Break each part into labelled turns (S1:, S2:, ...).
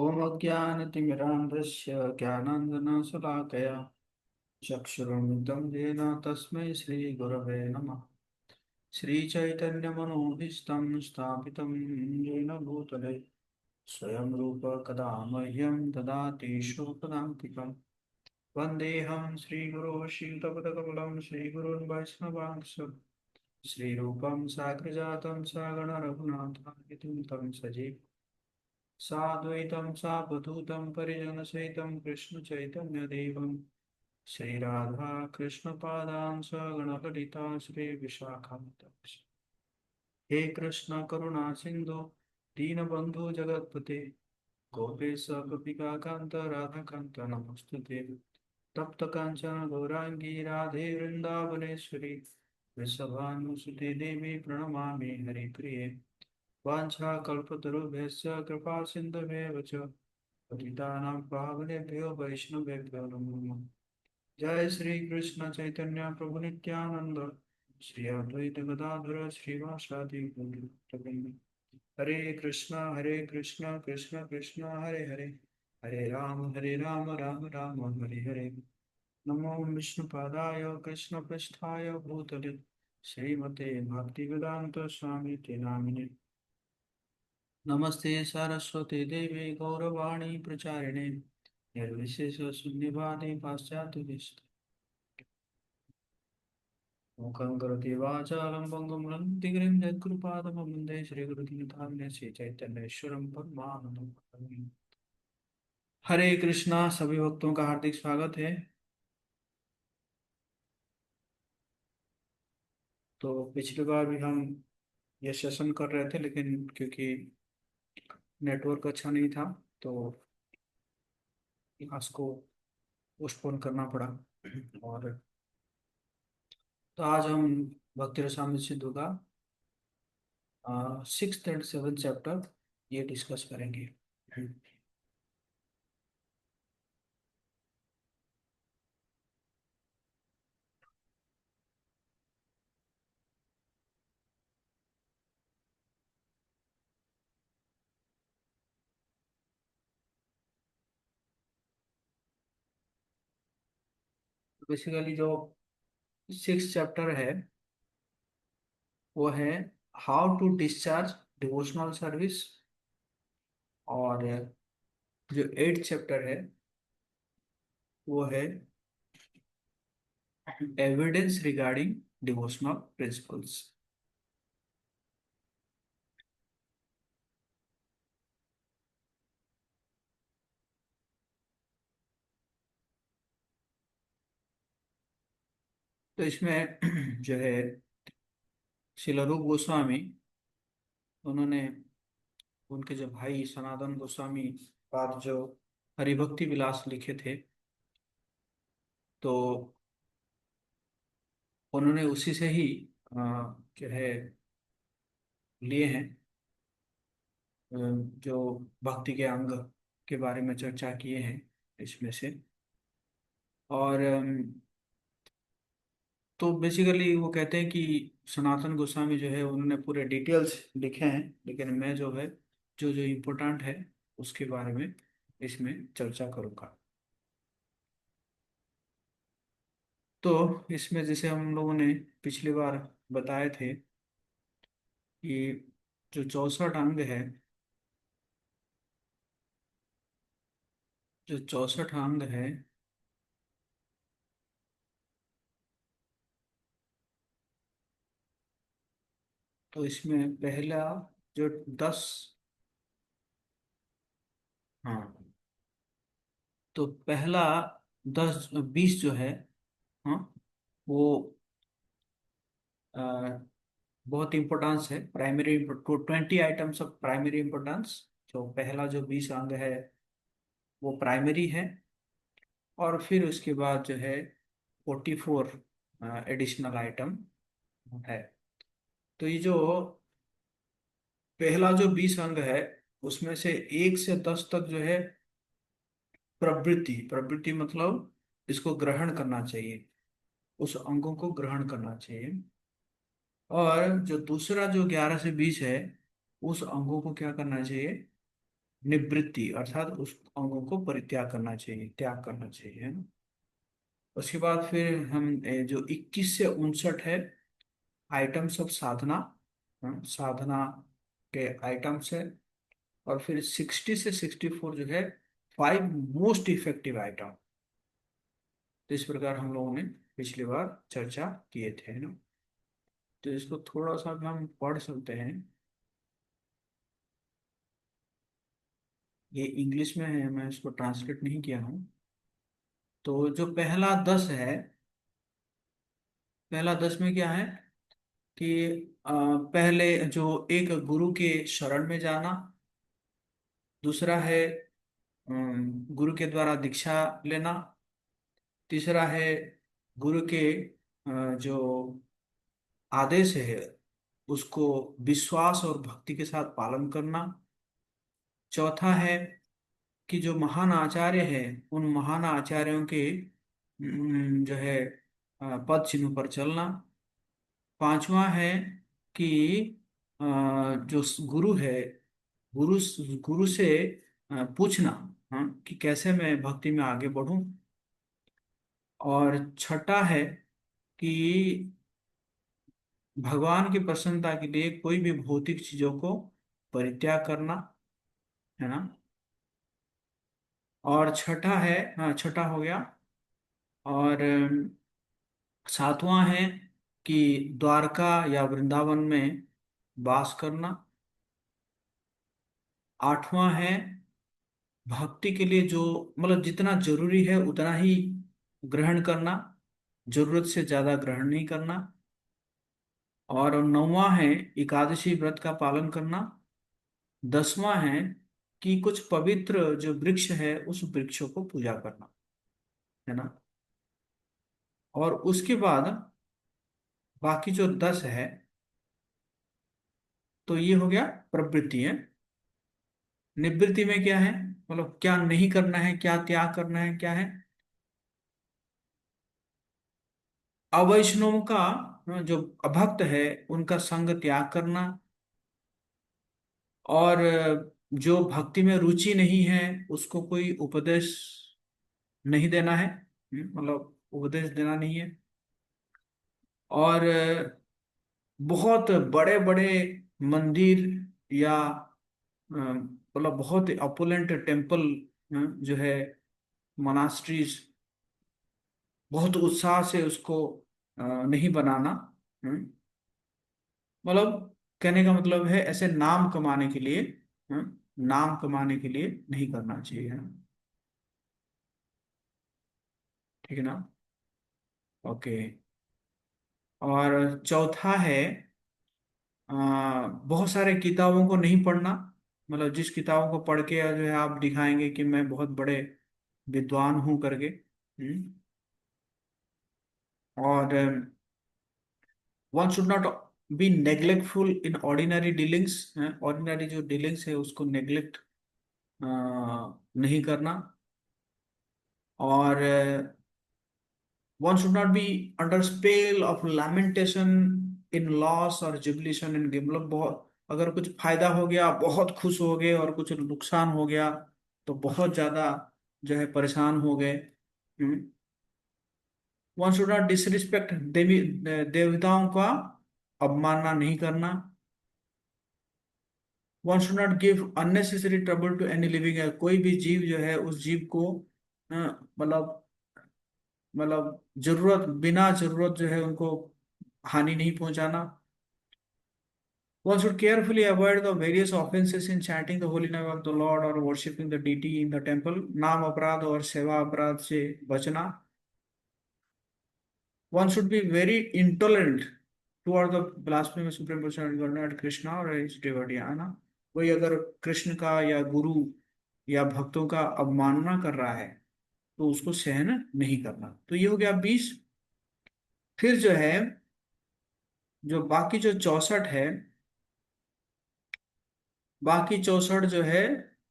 S1: ॐ अज्ञानतिमिरान्धस्य ज्ञानाञ्जनशलाकया चक्षुरुन्मिलितं येन तस्मै श्रीगुरवे नमः। श्रीचैतन्यमनोभीष्टं स्थापितं येन भूतले स्वयं रूप कदा मह्यं ददाति शोकदान्तिकम्। वन्देऽहं श्रीगुरो श्रीयुतपदकमलं श्रीगुरून् वैष्णवांश श्रीरूपं साग्रजातं सगण रघुनाथान्वितं तं सजीव साद्वैतं सावधूतं परिजनसहितं कृष्णचैतन्यदेवं श्रीराधा कृष्णपादान् सगणललिता श्रीविशाखान्वितांश्च। हे कृष्ण करुणा सिन्धु दीनबन्धु जगत्पते गोपेश गोपिकान्त राधाकान्त नमोस्तुते। तप्त कांचन गौरांगी राधे वृंदावनेश्वरी वृषभानुसुते देवी प्रणमामि हरिप्रिये। वाञ्छाकल्पतरुभ्यश्च कृपा सिन्धुभ्येव च पतितानां पावनेभ्यो वैष्णवेभ्यो नमो नमः। जय श्री कृष्ण चैतन्य प्रभु नित्यानंद श्री अद्वैत गदाधर श्रीवासादि गौरभक्त। हरे कृष्णा कृष्ण कृष्ण हरे हरे, हरे राम राम राम हरे हरे। नमो विष्णुपादाय कृष्णपृष्ठाय भूतले श्रीमते भक्तिवेदांत स्वामी ते नामिने। नमस्ते सरस्वती देवी गौरवाणी प्रचारिणे निर्विशेष शून्यवादी पाश्चात्य मुखं करोति वाचालं पङ्गुं लङ्घयति यत्कृपातमं वन्दे श्रीगुरुदीनतारिणे श्रीचैतन्येश्वरं परमानन्दं। हरे कृष्णा, सभी भक्तों का हार्दिक स्वागत है। तो पिछली बार भी हम ये सेशन कर रहे थे, लेकिन क्योंकि नेटवर्क अच्छा नहीं था तो क्लास को पोस्टपोन करना पड़ा। और तो आज हम भक्ति रसामृत सिंधु का 6th and 7th चैप्टर ये डिस्कस करेंगे। बेसिकली जो 6th चैप्टर है वो है how to discharge devotional service. और जो 8th चैप्टर है वो है एविडेंस रिगार्डिंग डिवोशनल प्रिंसिपल्स। तो इसमें जो है श्रील रूप गोस्वामी, उन्होंने उनके जो भाई सनातन गोस्वामी बाद जो हरिभक्ति विलास लिखे थे, तो उन्होंने उसी से ही जो है लिए हैं, जो भक्ति के अंग के बारे में चर्चा किए हैं इसमें से। और तो बेसिकली वो कहते हैं कि सनातन गोस्वामी जो है उन्होंने पूरे डिटेल्स लिखे हैं, लेकिन मैं जो है जो जो इम्पोर्टेंट है उसके बारे में इसमें चर्चा करूँगा। तो इसमें जैसे हम लोगों ने पिछली बार बताए थे कि जो 64 अंग है, जो 64 अंग है, तो इसमें पहला जो 10, हाँ, तो पहला 10 20 जो है, हाँ, वो बहुत इंपॉर्टेंस है, primary 20 items of primary importance. जो पहला जो 20 अंग है वो प्राइमरी है, और फिर उसके बाद जो है 44 एडिशनल आइटम है। तो ये जो पहला जो 20 अंग है उसमें से 1 से 10 तक जो है प्रवृत्ति, प्रवृत्ति मतलब इसको ग्रहण करना चाहिए, उस अंगों को ग्रहण करना चाहिए। और जो दूसरा जो 11 से 20 है उस अंगों को क्या करना चाहिए, निवृत्ति अर्थात उस अंगों को परित्याग करना चाहिए, त्याग करना चाहिए, है ना। उसके बाद फिर हम जो 21 से 59 है, आइटम्स ऑफ साधना, साधना के आइटम्स है। और फिर 60 से 64 जो है, 5 मोस्ट इफेक्टिव आइटम। तो इस प्रकार हम लोगों ने पिछली बार चर्चा किए थे, है ना। तो इसको थोड़ा सा भी हम पढ़ सकते हैं। ये इंग्लिश में है, मैं इसको ट्रांसलेट नहीं किया हूँ। तो जो पहला 10 है, पहला 10 में क्या है कि पहले जो एक गुरु के शरण में जाना, दूसरा है गुरु के द्वारा दीक्षा लेना, तीसरा है गुरु के जो आदेश है उसको विश्वास और भक्ति के साथ पालन करना, चौथा है कि जो महान आचार्य है उन महान आचार्यों के जो है पद चिन्ह पर चलना, पांचवा है कि अ, जो गुरु है, गुरु गुरु से पूछना, कि कैसे मैं भक्ति में आगे बढ़ूं, और छठा है कि भगवान की प्रसन्नता के लिए कोई भी भौतिक चीजों को परित्याग करना, है ना। और छठा है, हाँ छठा हो गया। और सातवां है कि द्वारका या वृंदावन में वास करना। आठवां है भक्ति के लिए जो मतलब जितना जरूरी है उतना ही ग्रहण करना, जरूरत से ज्यादा ग्रहण नहीं करना। और नौवां है एकादशी व्रत का पालन करना। 10वां है कि कुछ पवित्र जो वृक्ष है उस वृक्षों को पूजा करना, है ना। और उसके बाद बाकी जो 10 है, तो ये हो गया प्रवृत्ति है। निवृत्ति में क्या है, मतलब क्या नहीं करना है, क्या त्याग करना है, क्या है अवैष्णव का, जो अभक्त है उनका संग त्याग करना, और जो भक्ति में रुचि नहीं है उसको कोई उपदेश नहीं देना है, मतलब उपदेश देना नहीं है। और बहुत बड़े बड़े मंदिर या मतलब बहुत अपोलेंट टेम्पल जो है, मोनास्ट्रीज, बहुत उत्साह से उसको नहीं बनाना। हम्म, मतलब कहने का मतलब है ऐसे नाम कमाने के लिए, नाम कमाने के लिए नहीं करना चाहिए, है ना? ठीक है ना। ओके। और चौथा है बहुत सारे किताबों को नहीं पढ़ना, मतलब जिस किताबों को पढ़ के जो है आप दिखाएंगे कि मैं बहुत बड़े विद्वान हूं करके। और one should not be neglectful in ordinary dealings, ordinary जो डीलिंग्स है उसको नेग्लेक्ट नहीं करना। और one should not be under spell of lamentation in loss और जुबिलेशन इन गेम, मतलब बहुत अगर कुछ फायदा हो गया बहुत खुश हो गए और कुछ नुकसान हो गया तो बहुत ज्यादा जो है परेशान हो गए। वन शुड नॉट डिसरिस्पेक्ट देवी देवताओं का अवमानना नहीं करना। One should not give unnecessary trouble to any living, कोई भी जीव जो है उस जीव को मतलब जरूरत बिना जरूरत जो है उनको हानि नहीं पहुंचाना। One should carefully avoid the various offenses in chanting the holy name of the Lord or worshipping the deity in the temple. नाम अपराध और सेवा अपराध से बचना। One should be very intolerant toward the blasphemous supreme personality of Godhead, Krishna और his devotee, है ना। कोई अगर कृष्ण का या गुरु या भक्तों का अवमानना कर रहा है तो उसको सहन नहीं करना। तो ये हो गया 20। फिर जो है जो बाकी जो 64 है, बाकी 64 जो है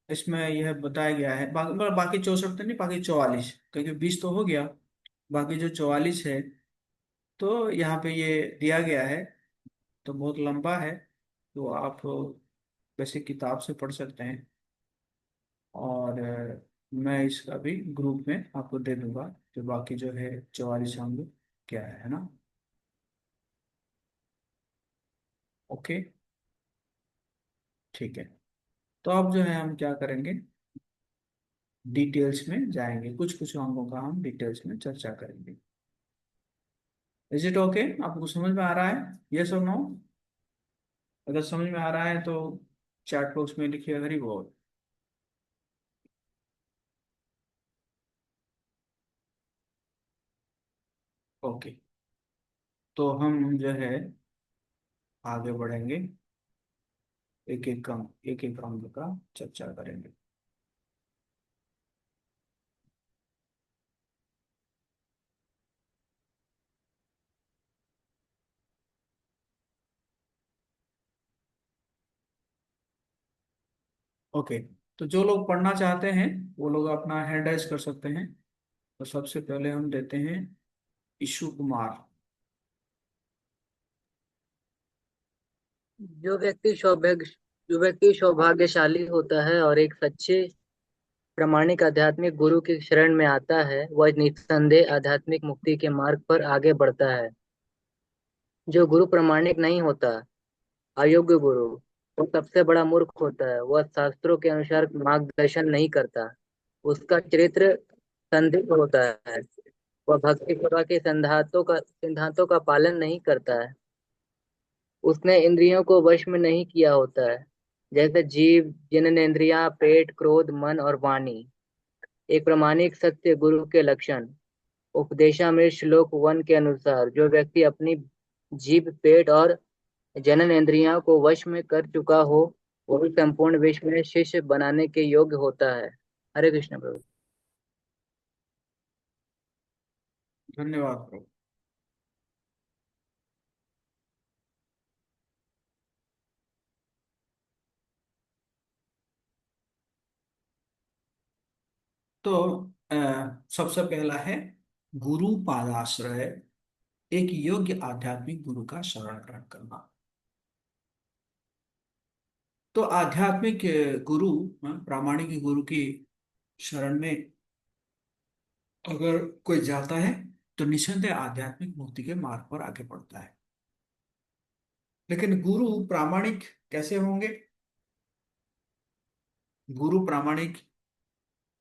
S1: इसमें यह बताया गया है, बाकी मतलब बाकी 64 तो नहीं, बाकी 44, क्योंकि 20 तो हो गया, बाकी जो 44 है तो यहाँ पे ये दिया गया है। तो बहुत लंबा है, तो आप वैसे किताब से पढ़ सकते हैं। और मैं इसका भी ग्रुप में आपको दे दूंगा, जो बाकी जो है 44 अंग क्या है ना। ओके, ठीक है। तो अब जो है हम क्या करेंगे, डिटेल्स में जाएंगे, कुछ कुछ अंगों का हम डिटेल्स में चर्चा करेंगे। Is it okay? आपको समझ में आ रहा है? यस और नो? अगर समझ में आ रहा है तो चैट बॉक्स में लिखिए हरी बोल। ओके, तो हम जो है आगे बढ़ेंगे, एक एक अंग का चर्चा करेंगे। ओके, तो जो लोग पढ़ना चाहते हैं वो लोग अपना हैंड राइज कर सकते हैं। तो सबसे पहले हम देते हैं ईशु कुमार।
S2: जो व्यक्ति सौभाग्यशाली होता है और एक सच्चे प्रामाणिक आध्यात्मिक गुरु की शरण में आता है, वह निस्संदेह आध्यात्मिक मुक्ति के मार्ग पर आगे बढ़ता है। जो गुरु प्रामाणिक नहीं होता, अयोग्य गुरु, वो सबसे बड़ा मूर्ख होता है। वह शास्त्रों के अनुसार मार्गदर्शन नहीं करता, उसका चरित्र संदिग्ध होता है, वह भक्ति सेवा के सिद्धांतों का पालन नहीं करता है, उसने इंद्रियों को वश में नहीं किया होता है, जैसे जीव, जननेंद्रियां, पेट, क्रोध, मन और वाणी। एक प्रामाणिक सत्य गुरु के लक्षण। उपदेशामृत श्लोक 1 के अनुसार, जो व्यक्ति अपनी जीभ, पेट और जनन इंद्रियों को वश में कर चुका हो, वही संपूर्ण विश्व में शिष्य बनाने के योग्य होता है। हरे कृष्ण प्रभु।
S1: धन्यवाद प्रभु। तो अ, सबसे पहला है गुरु पादाश्रय, एक योग्य आध्यात्मिक गुरु का शरण ग्रहण करना। तो आध्यात्मिक गुरु, प्रामाणिक गुरु की शरण में अगर कोई जाता है तो निस्संदेह आध्यात्मिक मुक्ति के मार्ग पर आगे बढ़ता है। लेकिन गुरु प्रामाणिक कैसे होंगे? गुरु प्रामाणिक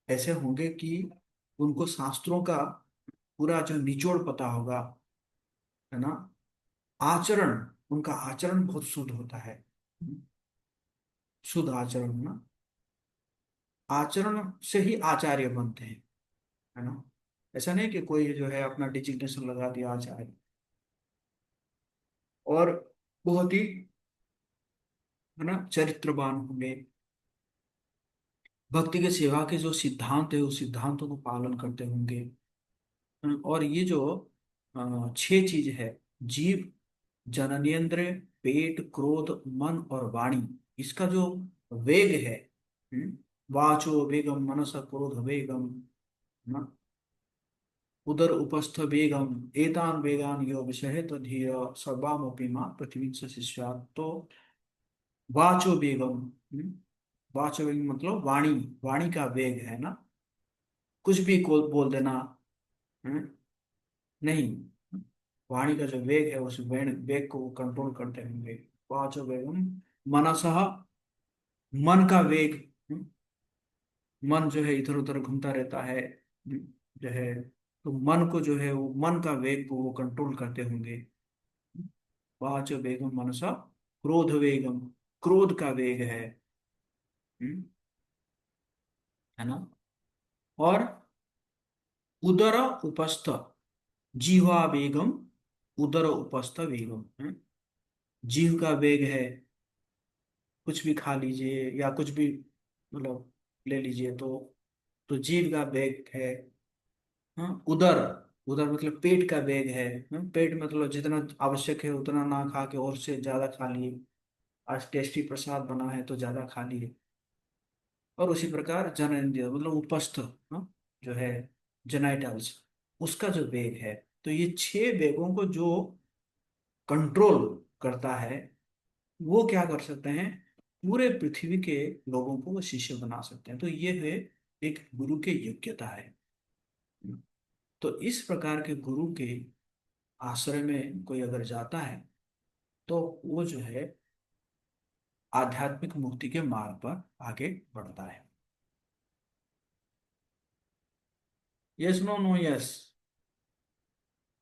S1: ऐसे होंगे कि उनको शास्त्रों का पूरा जो निचोड़ पता होगा, है ना। आचरण, उनका आचरण बहुत शुद्ध होता है, शुद्ध आचरण ना, आचरण से ही आचार्य बनते हैं, है ना। ऐसा नहीं कि कोई जो है अपना डिजिग्नेशन लगा दिया आचार्य। और बहुत ही, है ना, चरित्रवान होंगे, भक्ति के सेवा के जो सिद्धांत है उस सिद्धांतों को पालन करते होंगे। और ये जो छह चीज है, जीव, जननेंद्रिय, पेट, क्रोध, मन और वाणी, इसका जो वेग है, हम्म, वाचो वेगम मनस क्रोध वेगम, न, उदर उपस्थ वेगम, एतान वेगान यो विषय तधीय सर्वामपि मां पृथ्वी से शिष्यात्। तो वाचो वेगम, वाचो वेग मतलब वाणी, वाणी का वेग है ना, कुछ भी को बोल देना, हम्म, नहीं, वाणी का जो वेग है उस वेग को कंट्रोल करते होंगे। वाचो वेगम मनसः, मन का वेग, मन जो है इधर उधर घूमता रहता है, जो है, तो मन को जो है वो मन का वेग को वो कंट्रोल करते होंगे। वाच वेगम मनसा, क्रोध वेगम, क्रोध का वेग हम्म, है ना। और उदर उपस्थ, जीवा वेगम, उदर उपस्थ वेगम, जीव का वेग है, कुछ भी खा लीजिए या कुछ भी मतलब ले लीजिए, तो जीव का वेग है। हाँ, उदर, उदर मतलब पेट का वेग है। पेट मतलब जितना आवश्यक है उतना ना खा के और से ज्यादा खा लिए, आज टेस्टी प्रसाद बना है तो ज्यादा खा लिए। और उसी प्रकार जननेंद्रिय मतलब उपस्थ, जो है जेनाइटल्स, उसका जो वेग है। तो ये छह वेगों को जो कंट्रोल करता है वो क्या कर सकते हैं, पूरे पृथ्वी के लोगों को वो शिष्य बना सकते हैं। तो ये है एक गुरु की योग्यता है। तो इस प्रकार के गुरु के आश्रय में कोई अगर जाता है तो वो जो है आध्यात्मिक मुक्ति के मार्ग पर आगे बढ़ता है। यस नो नो यस,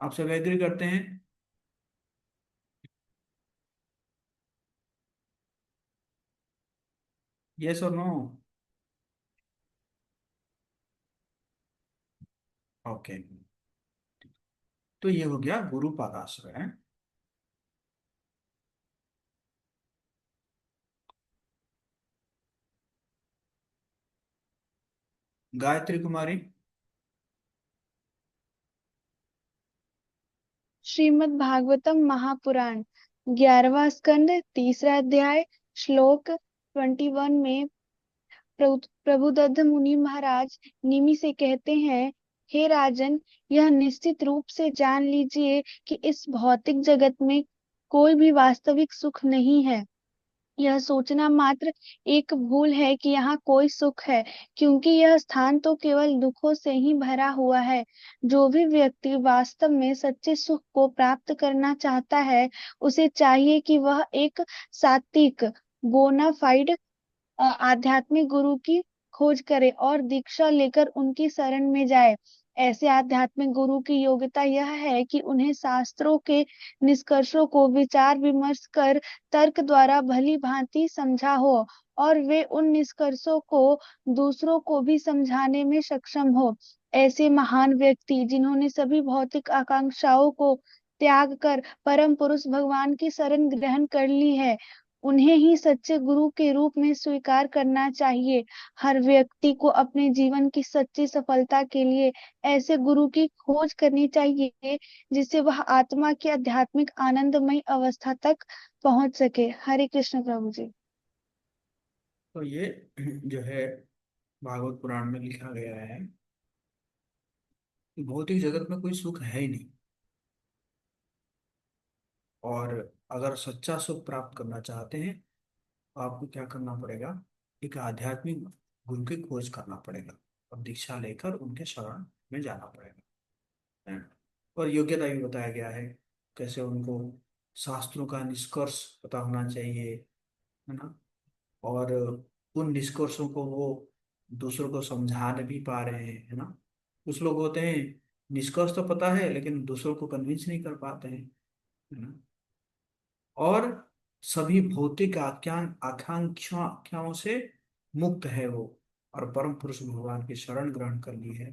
S1: आप सब एग्री करते हैं? यस और नो? ओके, तो ये हो गया गुरु पादाश्रय है। गायत्री कुमारी।
S3: श्रीमद् भागवतम महापुराण 11वां स्कंद 3रा अध्याय श्लोक 21 में प्रभुदत्त मुनि महाराज निमि से कहते हैं, हे राजन, यह निश्चित रूप से जान लीजिए कि इस भौतिक जगत में कोई भी वास्तविक सुख नहीं है। यह सोचना मात्र एक भूल है कि यहाँ कोई सुख है, क्योंकि यह स्थान तो केवल दुखों से ही भरा हुआ है। जो भी व्यक्ति वास्तव में सच्चे सुख को प्राप्त करना चाहता है, उसे चाहिए कि वह एक सात्विक बोनाफाइड आध्यात्मिक गुरु की खोज करे और दीक्षा लेकर उनकी शरण में जाए। ऐसे आध्यात्मिक गुरु की योग्यता यह है कि उन्हें शास्त्रों के निष्कर्षों को विचार विमर्श कर तर्क द्वारा भली भांति समझा हो, और वे उन निष्कर्षों को दूसरों को भी समझाने में सक्षम हो। ऐसे महान व्यक्ति जिन्होंने सभी भौतिक आकांक्षाओं को त्याग कर परम पुरुष भगवान की शरण ग्रहण कर ली है, उन्हें ही सच्चे गुरु के रूप में स्वीकार करना चाहिए। हर व्यक्ति को अपने जीवन की सच्ची सफलता के लिए ऐसे गुरु की खोज करनी चाहिए, जिससे वह आत्मा की आध्यात्मिक आनंदमय अवस्था तक पहुंच सके। हरे कृष्ण प्रभु जी।
S1: तो ये जो है भागवत पुराण में लिखा गया है कि भौतिक जगत में कोई सुख है ही नहीं। और अगर सच्चा सुख प्राप्त करना चाहते हैं तो आपको क्या करना पड़ेगा? एक आध्यात्मिक गुरु की खोज करना पड़ेगा और दीक्षा लेकर उनके शरण में जाना पड़ेगा, है। और योग्यता भी बताया गया है, कैसे उनको शास्त्रों का निष्कर्ष पता होना चाहिए, है ना। और उन निष्कर्षों को वो दूसरों को समझा नहीं पा रहे हैं, है ना। कुछ लोग होते हैं, निष्कर्ष तो पता है लेकिन दूसरों को कन्विंस नहीं कर पाते हैं, है ना। और सभी भौतिक आकांक्षाओं से मुक्त है वो, और परम पुरुष भगवान की शरण ग्रहण कर ली है।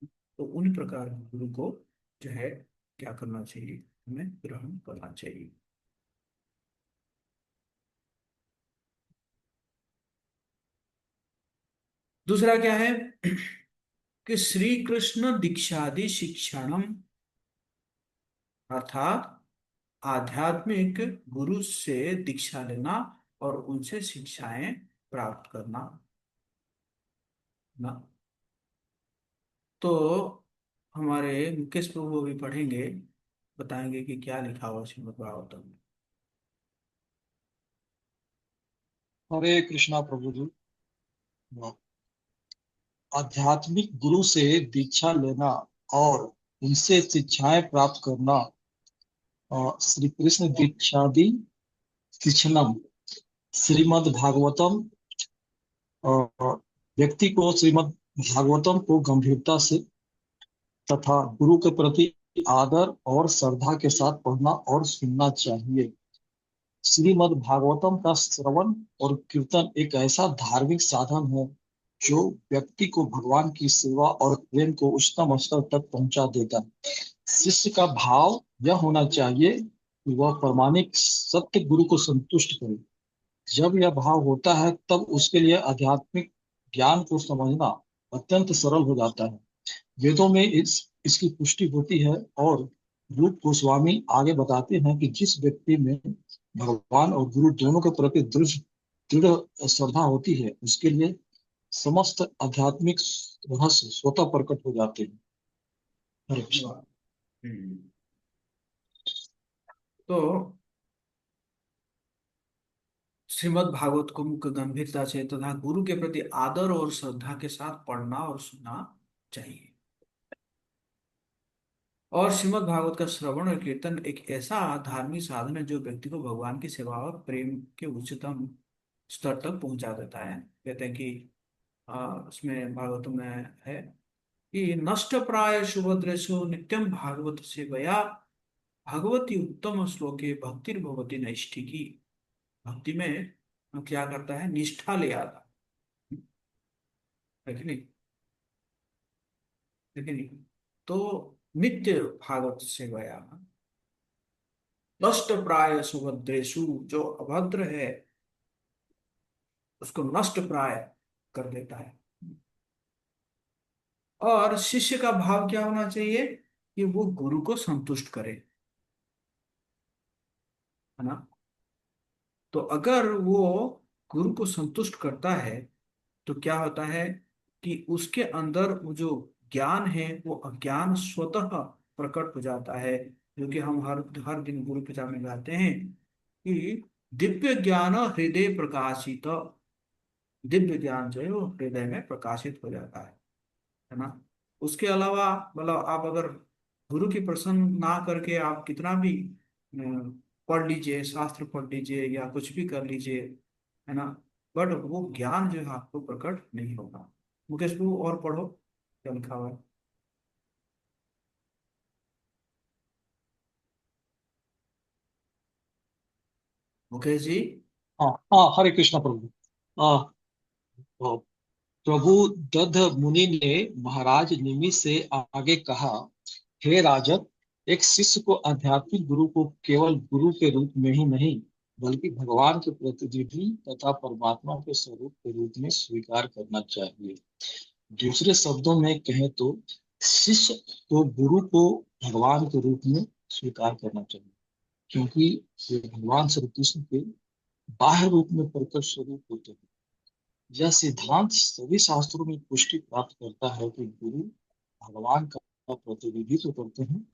S1: तो उन प्रकार के गुरु को जो है क्या करना चाहिए, हमें ग्रहण करना चाहिए। दूसरा क्या है कि श्री कृष्ण दीक्षादि शिक्षणम, अर्थात आध्यात्मिक गुरु से दीक्षा लेना और उनसे शिक्षाएं प्राप्त करना ना। तो हमारे मुकेश प्रभु भी पढ़ेंगे, बताएंगे कि क्या लिखा हुआ श्रीमद् भागवतम में।
S4: हरे कृष्णा प्रभु जी। आध्यात्मिक गुरु से दीक्षा लेना और उनसे शिक्षाएं प्राप्त करना श्री कृष्ण दीक्षादि शिक्षणम श्रीमद् भागवतम व्यक्ति को श्रीमद् भागवतम को गंभीरता से तथा गुरु के प्रति आदर और श्रद्धा के साथ पढ़ना और सुनना चाहिए। श्रीमद् भागवतम का श्रवण और कीर्तन एक ऐसा धार्मिक साधन है जो व्यक्ति को भगवान की सेवा और प्रेम को उच्चतम स्तर तक पहुंचा देता है। शिष्य का भाव यह होना चाहिए कि वह प्रामाणिक सत्य गुरु को संतुष्ट करे। जब यह भाव होता है तब उसके लिए आध्यात्मिक ज्ञान को समझना अत्यंत सरल हो जाता है। वेदों में इसकी पुष्टि होती है और रूप गोस्वामी आगे बताते हैं कि जिस व्यक्ति में भगवान और गुरु दोनों के प्रति दृढ़ दृढ़ श्रद्धा होती है, उसके लिए समस्त आध्यात्मिक रहस्य स्वतः प्रकट हो जाते हैं। हरे कृष्ण।
S1: हम्म। तो श्रीमद् भागवत को मुख्य गंभीरता से तथा गुरु के प्रति आदर और श्रद्धा के साथ पढ़ना और सुनना चाहिए। और श्रीमद् भागवत का श्रवण और कीर्तन एक ऐसा धार्मिक साधन है जो व्यक्ति को भगवान की सेवा और प्रेम के उच्चतम स्तर तक पहुंचा देता है। कहते हैं कि उसमें भागवत में है कि नष्ट प्राय सुभद्रेषु नित्यम भागवत सेवया भगवती उत्तम श्लोके भक्तिर्भवती नैष्ठिकी। भक्ति में क्या करता है, निष्ठा ले आता है कि नहीं, है कि नहीं। तो नित्य भागवत सेवया नष्ट प्राय सुभद्रेषु, जो अभद्र है उसको नष्ट प्राय कर देता है। और शिष्य का भाव क्या होना चाहिए कि वो गुरु को संतुष्ट करे, है ना। तो अगर वो गुरु को संतुष्ट करता है तो क्या होता है कि उसके अंदर वो जो ज्ञान है वो अज्ञान स्वतः प्रकट हो जाता है, जो कि हम हर हर दिन गुरु पिता में गाते हैं कि दिव्य ज्ञान हृदय प्रकाशित। दिव्य ज्ञान जो है वो हृदय में प्रकाशित हो जाता है ना। उसके अलावा मतलब आप अगर गुरु की प्रसन्न ना करके आप कितना भी पढ़ लीजिए, शास्त्र पढ़ लीजिए या कुछ भी कर लीजिए, है ना, बट वो ज्ञान जो है आपको प्रकट नहीं होगा। मुकेश को और पढ़ो क्या लिखा हुआ है। मुकेश जी।
S4: हाँ हाँ, हरे कृष्ण प्रभु। हाँ, तो प्रभु दत्त मुनि ने महाराज निमि से आगे कहा, हे राजन, एक शिष्य को आध्यात्मिक गुरु को केवल गुरु के रूप में ही नहीं बल्कि भगवान के प्रतिनिधि तथा परमात्मा के स्वरूप के रूप में स्वीकार करना चाहिए। दूसरे शब्दों में कहें तो शिष्य को गुरु को भगवान के रूप में स्वीकार करना चाहिए, क्योंकि वे भगवान श्री कृष्ण के बाह्य रूप में प्रकट स्वरूप होते हैं। यह सिद्धांत सभी शास्त्रों में पुष्टि प्राप्त करता है कि गुरु भगवान का प्रतिनिधित्व करते हैं।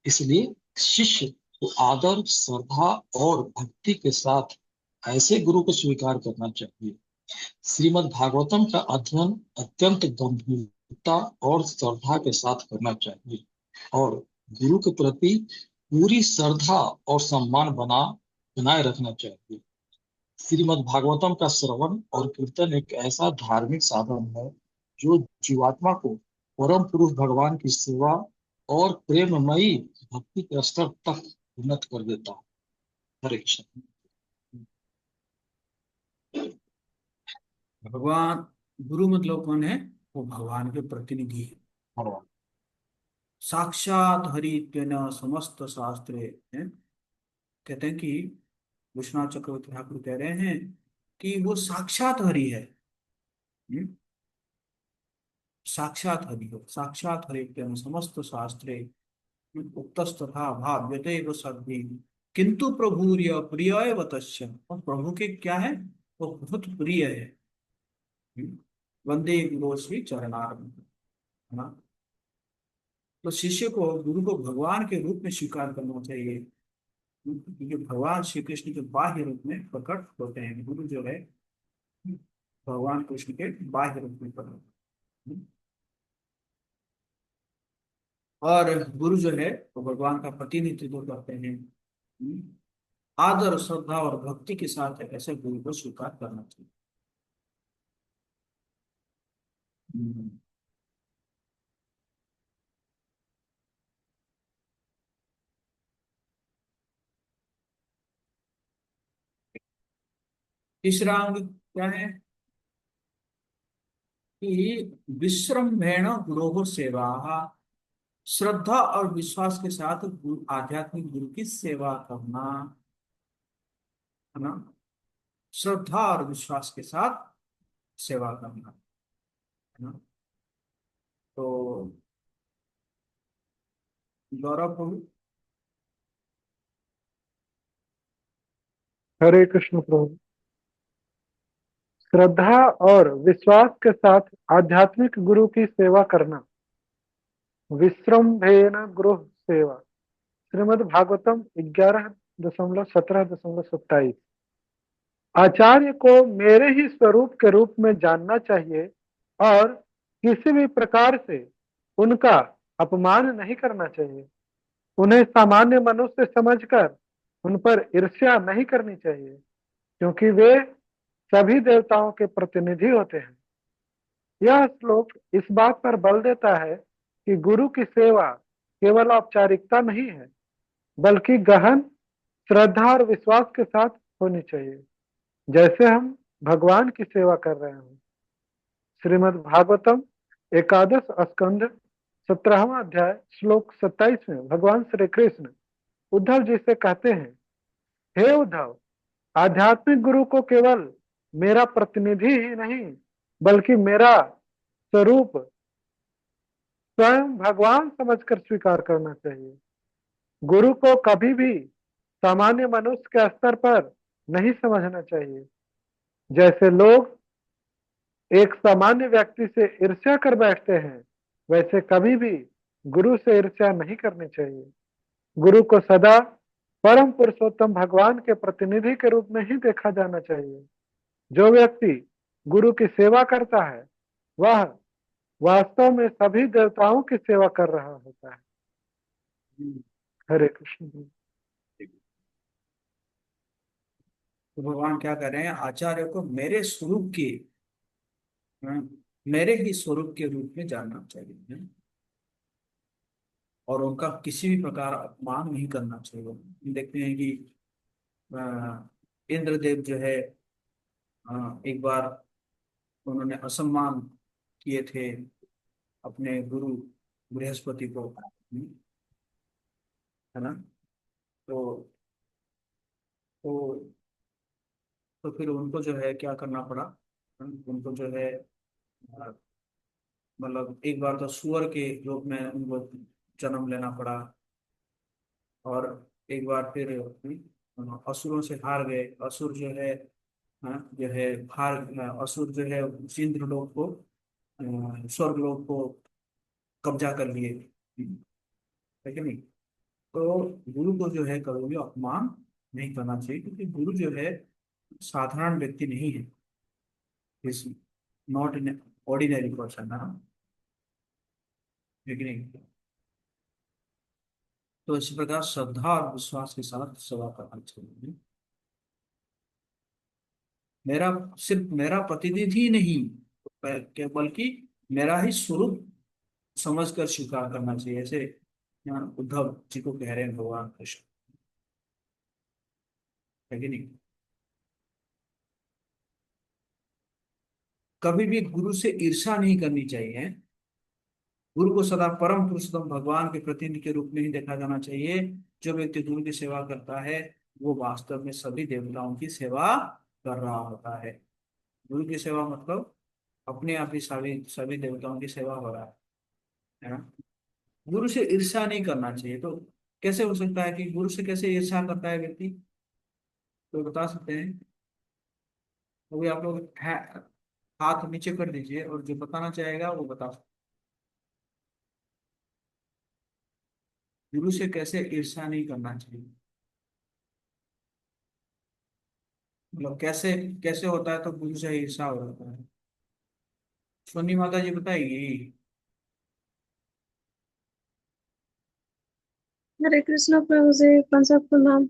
S4: इसलिए शिष्य को आदर, श्रद्धा और भक्ति के साथ ऐसे गुरु को स्वीकार करना चाहिए। श्रीमद् भागवतम का अध्ययन अत्यंत गंभीरता और श्रद्धा के साथ करना चाहिए और गुरु के प्रति पूरी श्रद्धा और सम्मान बनाए रखना चाहिए। श्रीमद् भागवतम का श्रवण और कीर्तन एक ऐसा धार्मिक साधन है जो जीवात्मा को परम पुरुष भगवान की सेवा और प्रेममयी भक्ति के स्तर तक उन्नत कर देता है। हरे कृष्ण।
S1: भगवान, गुरु मतलब कौन है, वो भगवान के प्रतिनिधि है।
S4: हरे
S1: साक्षात हरित्वेन समस्त शास्त्रे हैं। कहते हैं कि विश्वनाथ चक्रवर्ती ठाकुर कह रहे हैं कि वो साक्षात हरि है। हम्म? साक्षात हरि हो, साक्षात हरित्वेन समस्त शास्त्रे उक्तस्तथा भाव्यते सद्भिः किंतु प्रभुर्य प्रिय वतस्य। और प्रभु के क्या है, वो बहुत प्रिय है। वंदे गुरु श्री चरणारविंद, है ना। तो शिष्य को गुरु को भगवान के रूप में स्वीकार करना चाहिए, क्योंकि भगवान श्री कृष्ण के बाह्य रूप में प्रकट होते हैं। गुरु जो है भगवान कृष्ण के बाह्य रूप में प्रकट होते हैं। और गुरु जो है वो भगवान का प्रतिनिधित्व करते हैं। आदर, श्रद्धा और भक्ति के साथ ऐसे गुरु को स्वीकार करना चाहिए। हम्म। तीसरा अंग क्या है कि विश्रम्भेण गुरोः सेवा। श्रद्धा और विश्वास के साथ गुरु, आध्यात्मिक गुरु की सेवा करना, है ना। श्रद्धा और विश्वास के साथ सेवा करना, है ना। तो गौरव प्रभु।
S5: हरे कृष्ण प्रभु। श्रद्धा और विश्वास के साथ आध्यात्मिक गुरु की सेवा करना। विश्रम्भेन गुरु सेवा। श्रीमद् भागवतम 11.17.27। आचार्य को मेरे ही स्वरूप के रूप में जानना चाहिए और किसी भी प्रकार से उनका अपमान नहीं करना चाहिए। उन्हें सामान्य मनुष्य समझकर उन पर ईर्ष्या नहीं करनी चाहिए, क्योंकि वे सभी देवताओं के प्रतिनिधि होते हैं। यह श्लोक इस बात पर बल देता है कि गुरु की सेवा केवल औपचारिकता नहीं है, बल्कि गहन श्रद्धा और विश्वास के साथ होनी चाहिए, जैसे हम भगवान की सेवा कर रहे हैं। श्रीमद् भागवतम एकादश स्कंध 17वां अध्याय श्लोक 27 में भगवान श्री कृष्ण उद्धव जी से कहते हैं, हे उद्धव, आध्यात्मिक गुरु को केवल मेरा प्रतिनिधि ही नहीं, बल्कि मेरा स्वरूप स्वयं भगवान समझकर स्वीकार करना चाहिए। गुरु को कभी भी सामान्य मनुष्य के स्तर पर नहीं समझना चाहिए। जैसे लोग एक सामान्य व्यक्ति से ईर्ष्या कर बैठते हैं, वैसे कभी भी गुरु से ईर्ष्या नहीं करनी चाहिए। गुरु को सदा परम पुरुषोत्तम भगवान के प्रतिनिधि के रूप में ही देखा जाना चाहिए। जो व्यक्ति गुरु की सेवा करता है, वह वास्तव में सभी देवताओं की सेवा कर रहा होता है। हरे कृष्ण जी।
S1: तो भगवान क्या कर रहे हैं, आचार्य को मेरे स्वरूप के, मेरे ही स्वरूप के रूप में जानना चाहिए और उनका किसी भी प्रकार अपमान नहीं करना चाहिए। हम देखते हैं कि इंद्रदेव जो है, एक बार उन्होंने असम्मान किए थे अपने गुरु बृहस्पति को, है ना। तो तो तो फिर उनको जो है क्या करना पड़ा, उनको जो है मतलब एक बार तो सुअर के रूप में उनको जन्म लेना पड़ा, और एक बार फिर असुरों से हार गए। असुर जो है, हाँ, जो है असुर जो है इंद्र लोक को, स्वर्ग लोक को कब्जा कर लिए, है कि नहीं। तो गुरु को जो है कभी भी अपमान नहीं करना चाहिए, क्योंकि गुरु जो है साधारण व्यक्ति नहीं है, is not in ordinary person, है कि नहीं। तो इसी प्रकार श्रद्धा और विश्वास के साथ सेवा करना चाहिए। मेरा सिर्फ मेरा प्रतिनिधि नहीं, बल्कि मेरा ही स्वरूप समझकर स्वीकार करना चाहिए, ऐसे यहाँ उद्धव जी को कह रहे हैं भगवान कृष्ण, है कि नहीं। कभी भी गुरु से ईर्ष्या नहीं करनी चाहिए। गुरु को सदा परम पुरुषोत्तम भगवान के प्रतिनिधि के रूप में ही देखा जाना चाहिए। जो व्यक्ति गुरु की सेवा करता है, वो वास्तव में सभी देवताओं की सेवा कर रहा होता है। गुरु की सेवा मतलब अपने आप ही सभी सभी देवताओं की सेवा हो रहा है ना। गुरु से ईर्ष्या नहीं करना चाहिए। तो कैसे हो सकता है कि गुरु से कैसे ईर्ष्या करता है व्यक्ति, तो बता सकते हैं। अभी आप लोग हाथ नीचे कर दीजिए और जो बताना चाहेगा वो बता सकते। गुरु से कैसे ईर्ष्या नहीं करना चाहिए, मतलब कैसे कैसे होता है तो गुरु से ईर्ष्या हो जाता है। सोनी माता जी बताएगी।
S6: हरे कृष्ण प्रभु जी, कौन सा नाम।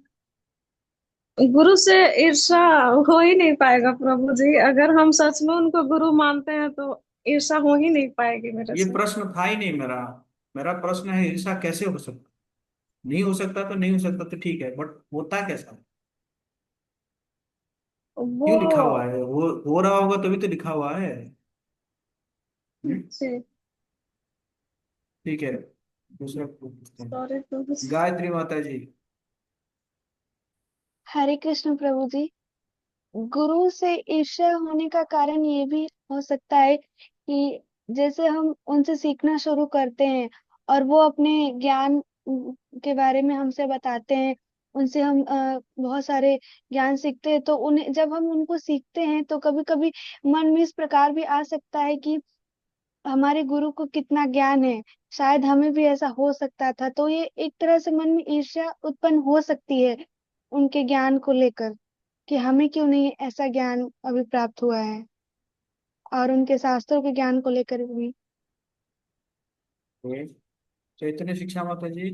S6: गुरु से ईर्ष्या हो ही नहीं पाएगा प्रभु जी। अगर हम सच में उनको गुरु मानते हैं तो ईर्ष्या हो ही नहीं पाएगी मेरे
S1: ये
S6: से।
S1: प्रश्न था ही नहीं मेरा। मेरा प्रश्न है ईर्ष्या कैसे हो सकता। नहीं हो सकता तो नहीं हो सकता, तो ठीक है, बट होता कैसा है?
S6: वो
S1: क्यों लिखा हुआ है? वो हो रहा होगा तभी तो लिखा हुआ है। हम्म,
S6: जी,
S1: ठीक है। दूसरा पूछते हैं,
S6: सॉरी प्रभु जी।
S1: गायत्री माता जी।
S3: हरे कृष्ण प्रभु जी। गुरु से ईर्ष्या होने का कारण ये भी हो सकता है कि जैसे हम उनसे सीखना शुरू करते हैं और वो अपने ज्ञान के बारे में हमसे बताते हैं, उनसे हम बहुत सारे ज्ञान सीखते हैं, तो उन्हें जब हम उनको सीखते हैं तो कभी कभी मन में इस प्रकार भी आ सकता है कि हमारे गुरु को कितना ज्ञान है, शायद हमें भी ऐसा हो सकता था। तो ये एक तरह से मन में ईर्ष्या उत्पन्न हो सकती है उनके ज्ञान को लेकर। कि हमें क्यों नहीं ऐसा ज्ञान अभी प्राप्त हुआ है, और उनके शास्त्रों के ज्ञान को लेकर भी।
S1: ये चैतन्य शिक्षा माता जी।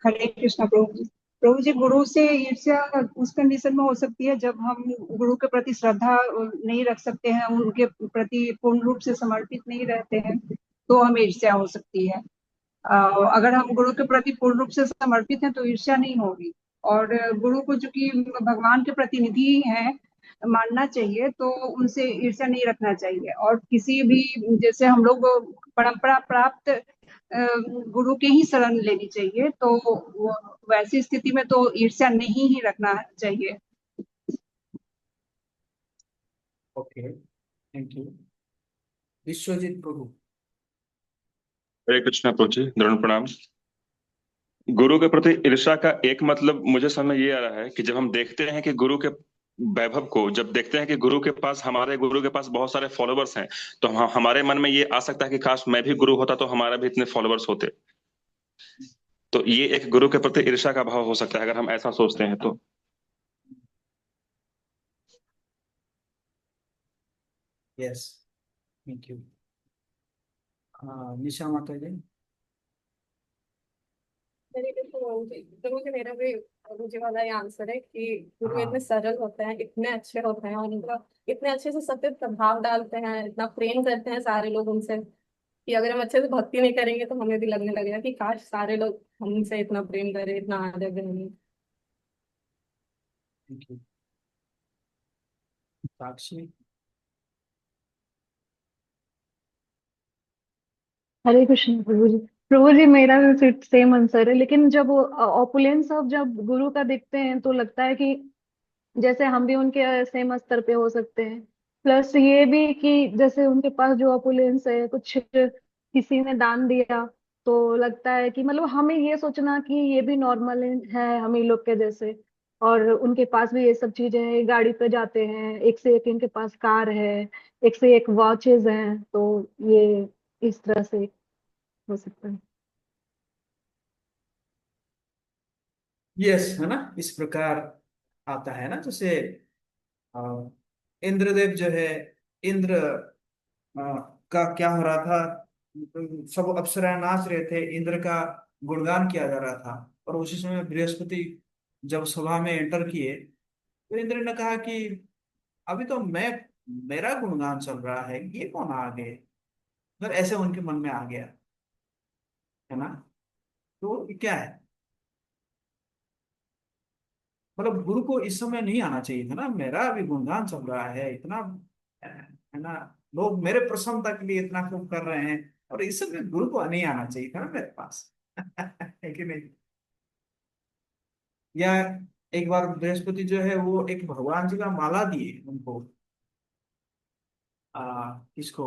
S7: हरे कृष्णा प्रभु जी। प्रभु जी, गुरु से ईर्ष्या उस कंडीशन में हो सकती है जब हम गुरु के प्रति श्रद्धा नहीं रख सकते हैं, उनके प्रति पूर्ण रूप से समर्पित नहीं रहते हैं, तो हमें ईर्ष्या हो सकती है। अगर हम गुरु के प्रति पूर्ण रूप से समर्पित हैं तो ईर्ष्या नहीं होगी। और गुरु को चूंकि भगवान के प्रतिनिधि हैं मानना चाहिए, तो उनसे ईर्ष्या नहीं रखना चाहिए। और किसी भी, जैसे हम लोग परंपरा प्राप्त गुरु के ही शरण लेनी चाहिए, तो वैसी स्थिति में तो ईर्ष्या नहीं ही रखना चाहिए।
S1: Okay, thank you. Vishwajeet Prabhu.
S8: हरे कृष्णा प्रभु जी, दृढ़ प्रणाम। गुरु के प्रति ईर्ष्या का एक मतलब मुझे समझ में ये आ रहा है कि जब हम देखते हैं कि गुरु के वैभव को, जब देखते हैं कि गुरु के पास, हमारे गुरु के पास बहुत सारे फॉलोवर्स हैं, तो हमारे मन में ये आ सकता है कि काश मैं भी गुरु होता तो हमारा भी इतने फॉलोवर्स होते। तो ये एक गुरु के प्रति ईर्ष्या का भाव हो सकता है अगर हम ऐसा सोचते हैं तो।
S1: Yes, thank you. निशा माता जी।
S9: तो मुझे मेरा भी मुझे वाला ये आंसर है कि गुरु इतने सरल होते हैं, इतने अच्छे होते हैं, और उनका इतने अच्छे से सब पे प्रभाव डालते हैं, इतना प्रेम करते हैं सारे लोग उनसे, कि अगर हम अच्छे से भक्ति नहीं करेंगे तो हमें भी लगने लगेगा कि काश सारे लोग हमसे इतना प्रेम करें, इतना आदर करें।
S1: Thank you. साक्षी।
S10: हरे कृष्ण प्रभु जी। प्रभु जी, मेरा भी सेम आंसर है, लेकिन जब ऑपुलेंस ऑफ जब गुरु का देखते हैं तो लगता है कि जैसे हम भी उनके सेम स्तर पे हो सकते हैं। प्लस ये भी कि जैसे उनके पास जो ऑपुलेंस है, कुछ किसी ने दान दिया, तो लगता है कि मतलब हमें ये सोचना कि ये भी नॉर्मल है हम ही लोग के जैसे, और उनके पास भी ये सब चीजें हैं, गाड़ी पे जाते हैं, एक से एक इनके पास कार है, एक से एक वॉचेज हैं, तो ये इस तरह से हो सकता है।
S1: यस, है ना, इस प्रकार आता है ना, जैसे अ, इंद्रदेव जो है, इंद्र अ, का क्या हो रहा था, सब अप्सराएं नाच रहे थे, इंद्र का गुणगान किया जा रहा था। और उसी समय बृहस्पति जब सभा में एंटर किए, तो इंद्र ने कहा कि अभी तो मेरा गुणगान चल रहा है, ये कौन आ गए। मतलब ऐसे उनके मन में आ गया, है ना। तो ये क्या है, मतलब गुरु को इस समय नहीं आना चाहिए था ना, मेरा अभी गुणगान चल रहा है इतना, है ना, लोग मेरे प्रसन्नता के लिए इतना खूब कर रहे हैं, और इस समय गुरु को नहीं आना चाहिए था ना मेरे पास। है कि नहीं। या एक बार बृहस्पति जो है वो एक भगवान जी का माला दिए उनको, इसको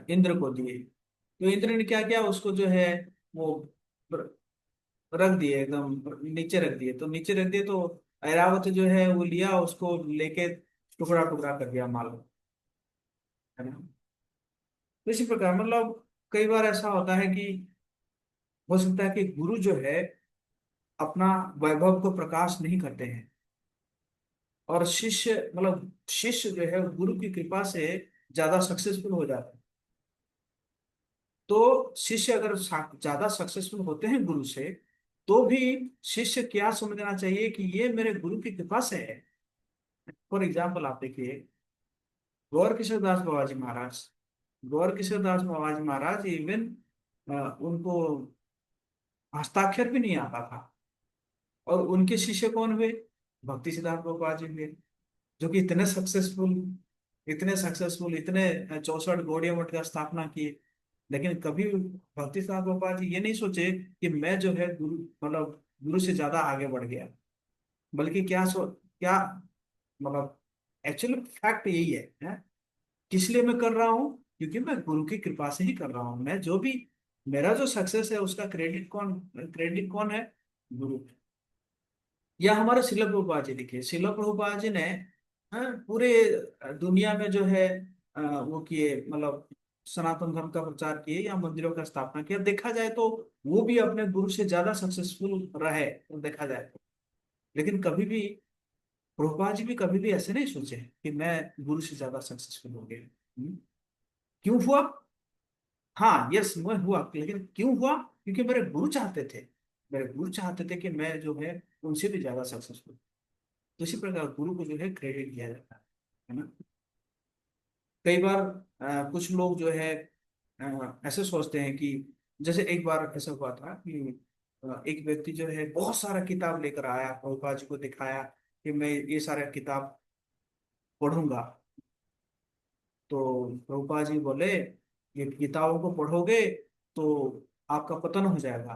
S1: इंद्र को दिए। तो इंद्र ने क्या किया, उसको जो है वो रख दिए, एकदम नीचे रख दिए। तो नीचे रख दिए तो ऐरावत जो है वो लिया, उसको लेके टुकड़ा टुकड़ा कर दिया माल, है ना। तो इसी प्रकार मतलब कई बार ऐसा होता है कि हो सकता है कि गुरु जो है अपना वैभव को प्रकाश नहीं करते हैं, और शिष्य मतलब शिष्य जो है गुरु की कृपा से ज्यादा सक्सेसफुल हो जाता है। तो शिष्य अगर ज्यादा सक्सेसफुल होते हैं गुरु से, तो भी शिष्य क्या समझना चाहिए कि ये मेरे गुरु की कृपा से है। फॉर एग्जाम्पल आप देखिए, गौर किशोर दास बाबा जी महाराज, गौर किशोर दास बाबा जी महाराज इवन उनको हस्ताक्षर भी नहीं आता था, और उनके शिष्य कौन हुए, भक्ति सिद्धांत बाबा जी हुए, जो कि इतने सक्सेसफुल, इतने 64 गौड़ीय मठ का स्थापना किए। लेकिन कभी भक्ति सिद्धांत बाबा जी ये नहीं सोचे कि मैं जो है गुरु, मतलब गुरु से ज्यादा आगे बढ़ गया। बल्कि क्या मतलब एक्चुअली फैक्ट यही है? किस लिए मैं कर रहा हूँ, क्योंकि मैं गुरु की कृपा से ही कर रहा हूँ। मैं जो भी, मेरा जो सक्सेस है उसका क्रेडिट कौन है, गुरु। या हमारे शिला प्रभुपाद जी देखिए, शिला प्रभुपाद जी ने पूरे दुनिया में जो है वो किए, मतलब सनातन धर्म का प्रचार किए या मंदिरों का स्थापना किया, देखा जाए तो वो भी अपने गुरु से ज्यादा सक्सेसफुल रहे, तो देखा जाए तो। लेकिन कभी भी प्रभुपाद जी भी कभी भी ऐसे नहीं सोचे कि मैं गुरु से ज्यादा सक्सेसफुल हो गया। क्यों हुआ? हाँ, यस, मैं हुआ, लेकिन क्यों हुआ? क्योंकि मेरे गुरु चाहते थे, मेरे गुरु चाहते थे कि मैं जो है उनसे भी ज्यादा सक्सेसफुल। तो इसी प्रकार गुरु को जो है क्रेडिट दिया जाता है ना। कई बार कुछ लोग जो है ऐसे सोचते हैं कि, जैसे एक बार ऐसा हुआ था कि एक व्यक्ति जो है बहुत सारा किताब लेकर आया, प्रभुपाद जी को दिखाया कि मैं ये सारा किताब पढ़ूंगा। तो प्रभुपाद जी बोले, ये किताबों को पढ़ोगे तो आपका पतन हो जाएगा,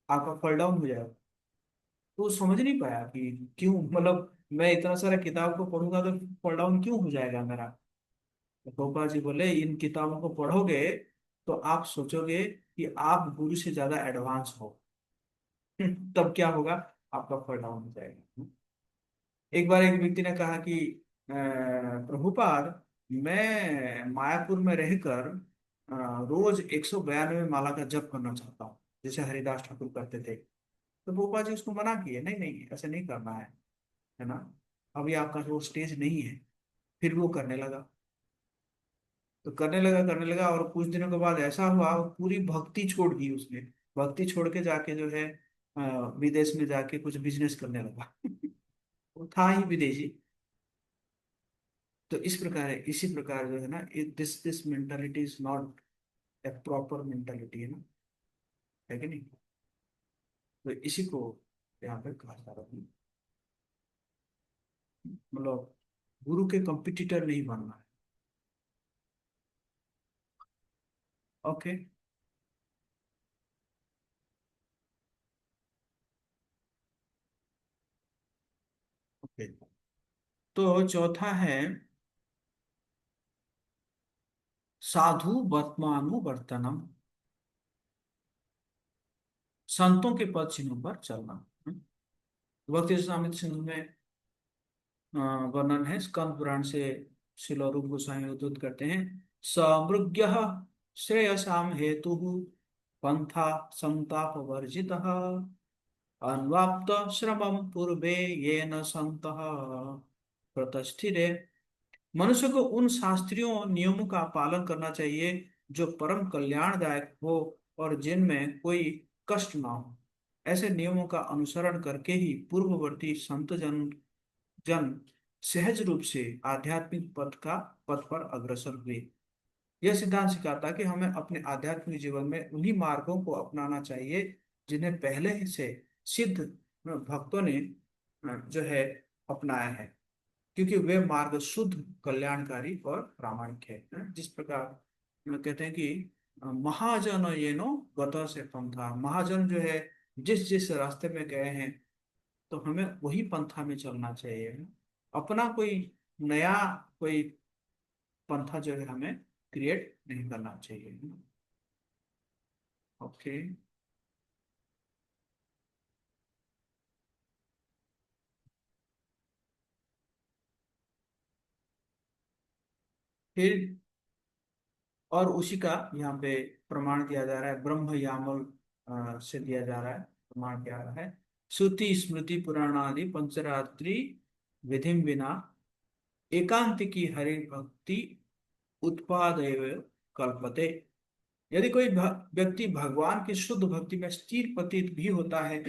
S1: आपका फॉल डाउन हो जाएगा। तो वो समझ नहीं पाया कि क्यों, मतलब मैं इतना सारा किताब को पढ़ूंगा तो फॉल डाउन क्यों हो जाएगा मेरा। तो गोपाल जी बोले, इन किताबों को पढ़ोगे तो आप सोचोगे कि आप गुरु से ज्यादा एडवांस हो। तब क्या होगा, आपका फॉल डाउन हो जाएगा। एक बार एक व्यक्ति ने कहा कि प्रभुपाद, मैं मायापुर में रहकर रोज 192 माला का जप करना चाहता हूँ, जैसे हरिदास ठाकुर करते थे। तो भोपाल जी उसको मना किए, नहीं नहीं, ऐसे नहीं करना है ना, अभी आपका वो स्टेज नहीं है। फिर भी वो करने लगा, तो करने लगा और कुछ दिनों के बाद ऐसा हुआ, वो पूरी भक्ति छोड़ दी उसने। भक्ति छोड़ के जाके जो है अ, विदेश में जाके कुछ बिजनेस करने लगा। वो था ही विदेशी। तो इस प्रकार है, इसी प्रकार जो है ना, this mentality is not a proper mentality, है ना, है कि नहीं। तो इसी को यहाँ पे कहा जा रहा है, मतलब गुरु के कंपिटिटर नहीं बनना है। ओके। ओके, तो चौथा है साधु वर्तमानुवर्तनम, संतों के पद चिन्हों पर चलना। भक्ति रसामृत सिंधु में वर्णन है, स्कंद पुराण से श्रील रूप गोस्वामी उद्धृत करते हैं। समृग्य श्रेयसाम हेतु पंथा संताप वर्जित अन्वाप्त श्रमम पूर्वे येन संतः प्रतिष्ठिरे। मनुष्य को उन शास्त्रीय नियमों का पालन करना चाहिए जो परम कल्याणदायक हो और जिनमें कोई कष्ट ना हो। ऐसे नियमों का अनुसरण करके ही पूर्ववर्ती संत जन सहज रूप से आध्यात्मिक पथ पर अग्रसर हुए। यह सिद्धांत सिखाता है कि हमें अपने आध्यात्मिक जीवन में उन्हीं मार्गों को अपनाना चाहिए जिन्हें पहले से सिद्ध भक्तों ने जो है अपनाया है, क्योंकि वे मार्ग शुद्ध, कल्याणकारी और प्रामाणिक है। जिस प्रकार कहते हैं कि महाजन ये नो गत से पंथा, महाजन जो है जिस जिस रास्ते में गए हैं तो हमें वही पंथा में चलना चाहिए। अपना कोई नया कोई पंथा जो है हमें क्रिएट नहीं करना चाहिए। ओके। फिर और उसी का यहाँ पे प्रमाण दिया जा रहा है, ब्रह्म यामल से दिया जा रहा है, प्रमाण दिया रहा है। श्रुति स्मृति पुराणादि पंचरात्रि विधि बिना एकांत की हरि भक्ति उत्पादेव कल्पते। यदि कोई व्यक्ति भगवान की शुद्ध भक्ति में स्थिर प्रतीत भी होता है,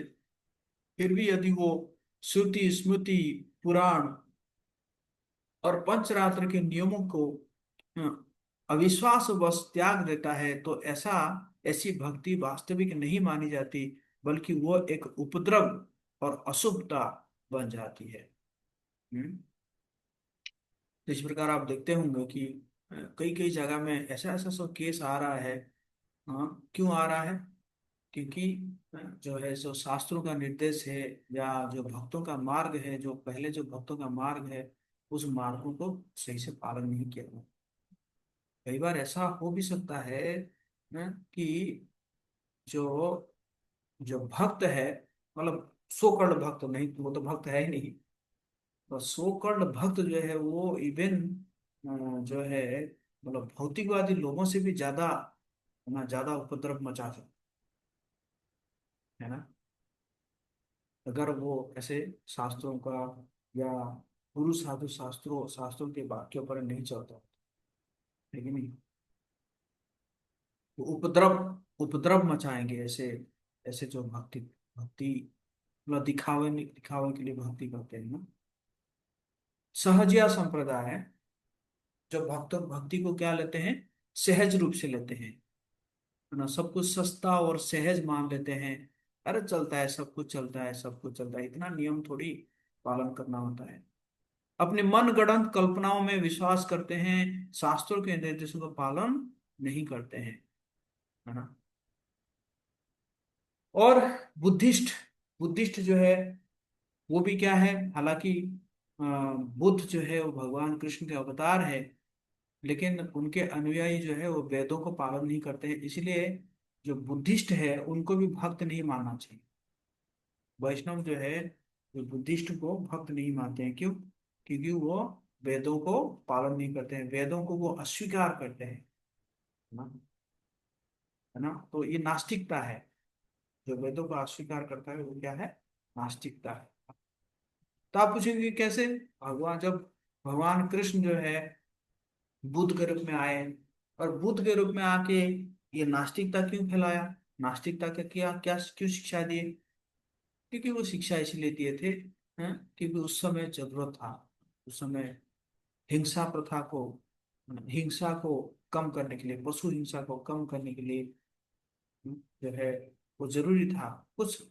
S1: फिर भी यदि वो श्रुति स्मृति पुराण और पंचरात्र के नियमों को अविश्वास वश त्याग देता है, तो ऐसी भक्ति वास्तविक नहीं मानी जाती, बल्कि वो एक उपद्रव और अशुभता बन जाती है। तो इस प्रकार आप देखते होंगे कि कई कई जगह में ऐसा ऐसा सब केस आ रहा है। हाँ, क्यों आ रहा है? क्योंकि जो है जो शास्त्रों का निर्देश है या जो भक्तों का मार्ग है, जो पहले जो भक्तों का मार्ग है, उस मार्गों को सही से पालन नहीं किया गया। कई बार ऐसा हो भी सकता है कि जो जो भक्त है, मतलब सो कल्ड भक्त नहीं, वो तो भक्त है ही नहीं, तो सो कल्ड भक्त जो है वो इवन जो है मतलब भौतिकवादी लोगों से भी ज्यादा, है ना, ज्यादा उपद्रव मचा सकते, है ना, अगर वो ऐसे शास्त्रों का या गुरु साधु शास्त्रों शास्त्रों के वाक्यों पर नहीं चलता, लेकिन नहीं, वो उपद्रव उपद्रव मचाएंगे ऐसे, ऐसे जो भक्ति भक्ति मतलब दिखावे के लिए भक्ति करते हैं ना। सहजिया संप्रदाय है, जो भक्त भक्ति को क्या लेते हैं, सहज रूप से लेते हैं, है ना, सब कुछ सस्ता और सहज मान लेते हैं। अरे चलता है, सब कुछ चलता है, सब कुछ चलता है, इतना नियम थोड़ी पालन करना होता है। अपने मन गढ़ंत कल्पनाओं में विश्वास करते हैं, शास्त्रों के निर्देशों का पालन नहीं करते हैं, है ना। और बुद्धिस्ट बुद्धिस्ट जो है वो भी क्या है, हालांकि बुद्ध जो है वो भगवान कृष्ण के अवतार है, लेकिन उनके अनुयायी जो है वो वेदों को पालन नहीं करते हैं, इसलिए जो बुद्धिस्ट है उनको भी भक्त नहीं मानना चाहिए। वैष्णव जो है जो बुद्धिस्ट को भक्त नहीं मानते हैं, क्यों? क्योंकि वो वेदों को पालन नहीं करते हैं, वेदों को वो अस्वीकार करते हैं, है ना, है ना। तो ये नास्तिकता है, जो वेदों को अस्वीकार करता है वो क्या है, नास्तिकता है। तो आप पूछेंगे कैसे, जब भगवान कृष्ण जो है बुद्ध के रूप में आए, और बुद्ध के रूप में आके ये नास्तिकता क्यों फैलाया, नास्तिकता का क्या क्या क्यों शिक्षा दिए? क्योंकि वो शिक्षा इसलिए दिए थे, हैं, क्योंकि उस समय जरूरत था, उस समय हिंसा प्रथा को, हिंसा को कम करने के लिए, पशु हिंसा को कम करने के लिए, जो है वो जरूरी था, कुछ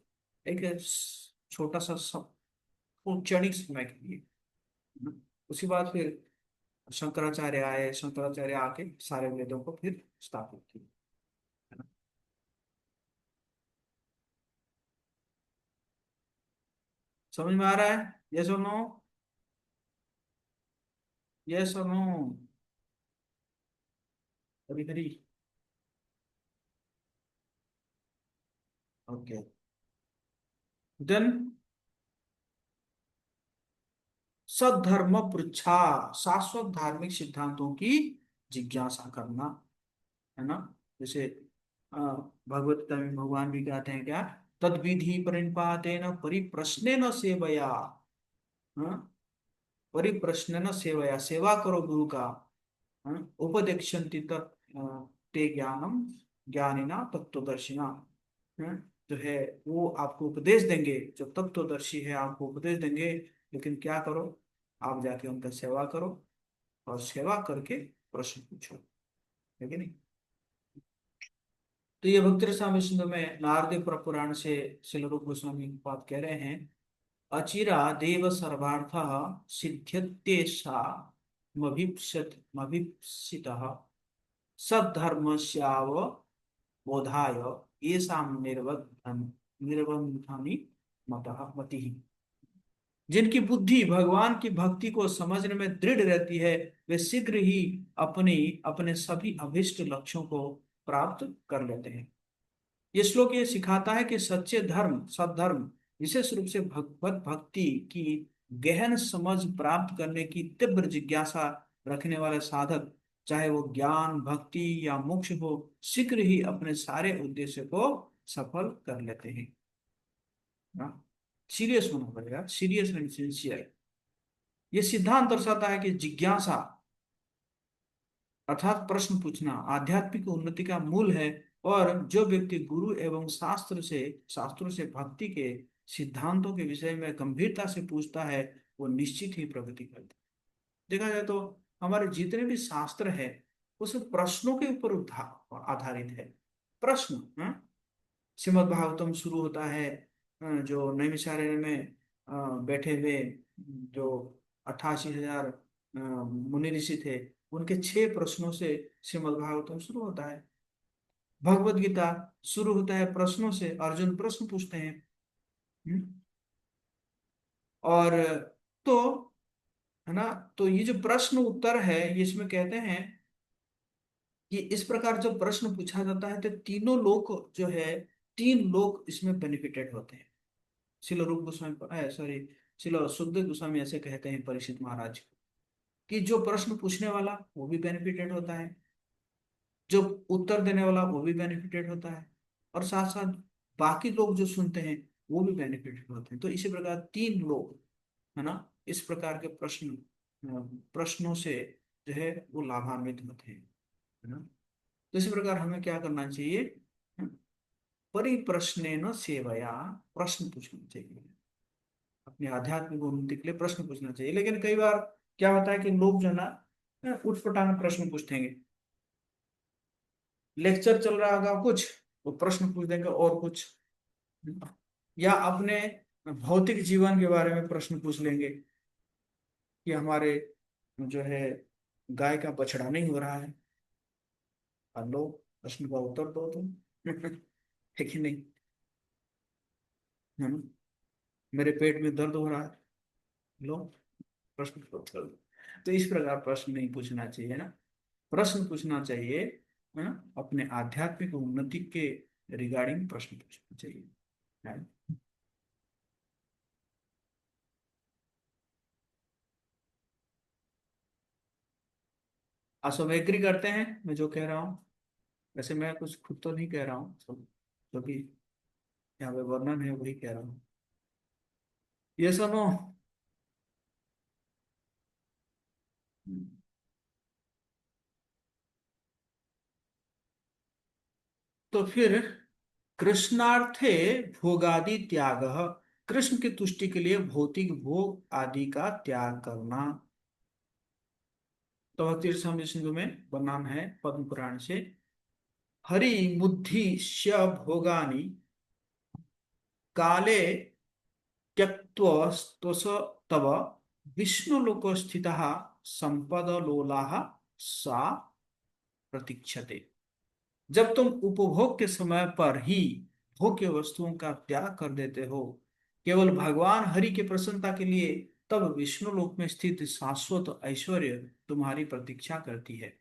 S1: एक छोटा सा सब वो क्षणिक समय के लिए, है ना? उसके बाद फिर शंकराचार्य आए, शंकराचार्य आके सारे वेदों को फिर स्थापित किए, है ना। समझ में आ रहा है? यस और नो? यस और no? Hari Hari. Okay, then सद्धर्म पृच्छा, शाश्वत धार्मिक सिद्धांतों की जिज्ञासा करना, है ना। जैसे भगवत गीता में भगवान भी कहते हैं क्या, तद विधि परिपातेन परिप्रश्नेन सेवया, हाँ, परिप्रश्नेन सेवया, सेवा करो गुरु का, हाँ, उपदेक्षन्ति ते ज्ञानम ज्ञानिना तत्वदर्शिना, हाँ, जो है वो आपको उपदेश देंगे, जो तत्वदर्शी है आपको उपदेश देंगे, लेकिन क्या करो, आप जाके उनका सेवा करो, और सेवा करके प्रश्न पूछो, है कि नहीं। तो ये भक्ति रसामृत सिंधु में नारद पुराण से श्रील रूप गोस्वामी बात कह रहे हैं, अचिरा देव सर्वार्थ सिद्ध्यत्येषा मभीप्सितः सद्धर्मस्याव बोधाय येषां निर्बन्धनि मतः मतिः। जिनकी बुद्धि भगवान की भक्ति को समझने में दृढ़ रहती है, वे शीघ्र ही अपनी अपने सभी अभिष्ट लक्ष्यों को प्राप्त कर लेते हैं। ये श्लोक ये सिखाता है कि सच्चे धर्म, सद्धर्म, विशेष रूप से भगवत भक्ति की गहन समझ प्राप्त करने की तीव्र जिज्ञासा रखने वाले साधक, चाहे वो ज्ञान, भक्ति या मोक्ष हो, शीघ्र ही अपने सारे उद्देश्य को सफल कर लेते हैं। सीरियस होना पड़ेगा, सीरियस एंड सिंसियर। ये सिद्धांत दर्शाता है कि जिज्ञासा अर्थात प्रश्न पूछना आध्यात्मिक उन्नति का मूल है, और जो व्यक्ति गुरु एवं शास्त्रों से भक्ति के सिद्धांतों के विषय में गंभीरता से पूछता है, वो निश्चित ही प्रगति करता है। देखा जाए तो हमारे जितने भी शास्त्र है वो सब प्रश्नों के ऊपर आधारित है। प्रश्न, श्रीमद् भागवतम शुरू होता है, जो नैमिषारण्य में बैठे हुए जो 88,000 मुनि ऋषि थे, उनके 6 प्रश्नों से श्रीमद् भागवतम शुरू होता है। भगवत गीता शुरू होता है प्रश्नों से, अर्जुन प्रश्न पूछते हैं, और तो, है ना, तो ये जो प्रश्न उत्तर है ये इसमें कहते हैं कि इस प्रकार जब प्रश्न पूछा जाता है तो तीनों लोग जो है, 3 लोग इसमें बेनिफिटेड होते हैं। श्रील रूप गोस्वामी, सॉरी, श्रील सुखदेव गोस्वामी ऐसे कहते हैं परीक्षित महाराज को कि जो प्रश्न पूछने वाला वो भी बेनिफिटेड होता है, जो उत्तर देने वाला वो भी बेनिफिटेड होता है, और साथ साथ बाकी लोग जो सुनते हैं वो भी बेनिफिटेड होते हैं। तो इसी प्रकार तीन लोग, है ना, इस प्रकार के प्रश्नों से जो है वो लाभान्वित होते हैं, है ना। तो इसी प्रकार हमें क्या करना चाहिए, परिप्रश्नेन सेवया, प्रश्न पूछना चाहिए, अपने आध्यात्मिक उन्नति के लिए प्रश्न पूछना चाहिए। लेकिन कई बार क्या होता है कि लोग जो है ना उठपटांग प्रश्न पूछते हैं, लेक्चर चल रहा होगा कुछ, वो प्रश्न पूछ देंगे और कुछ, या अपने भौतिक जीवन के बारे में प्रश्न पूछ लेंगे कि हमारे जो है गाय का बछड़ा नहीं हो रहा है, और लो प्रश्न का उत्तर दो तुम। है कि नहीं, है ना? मेरे पेट में दर्द हो रहा है, लो प्रश्न का उत्तर दो। तो इस प्रकार प्रश्न नहीं पूछना चाहिए ना, प्रश्न पूछना चाहिए, है ना, अपने आध्यात्मिक उन्नति के रिगार्डिंग प्रश्न पूछना चाहिए, है ना? आप सब एग्री करते हैं मैं जो कह रहा हूँ? वैसे मैं कुछ खुद तो नहीं कह रहा हूँ, सब जो भी यहाँ पे वर्णन है वही कह रहा हूँ। ये सुनो, तो फिर कृष्णार्थे भोगादि त्याग, कृष्ण की तुष्टि के लिए भौतिक भोग आदि का त्याग करना। तो भक्ति रसामृत सिंधु में वर्णन है पद्म पुराण से, हरि मुद्दिश्य भोगानि काले त्यक्त्वस्तुस तव विष्णुलोक स्थितः संपदलोलाः सा प्रतीक्षते। जब तुम उपभोग के समय पर ही भोग्य वस्तुओं का त्याग कर देते हो केवल भगवान हरि की प्रसन्नता के लिए, तब विष्णु लोक में स्थित शाश्वत ऐश्वर्य तुम्हारी प्रतीक्षा करती है।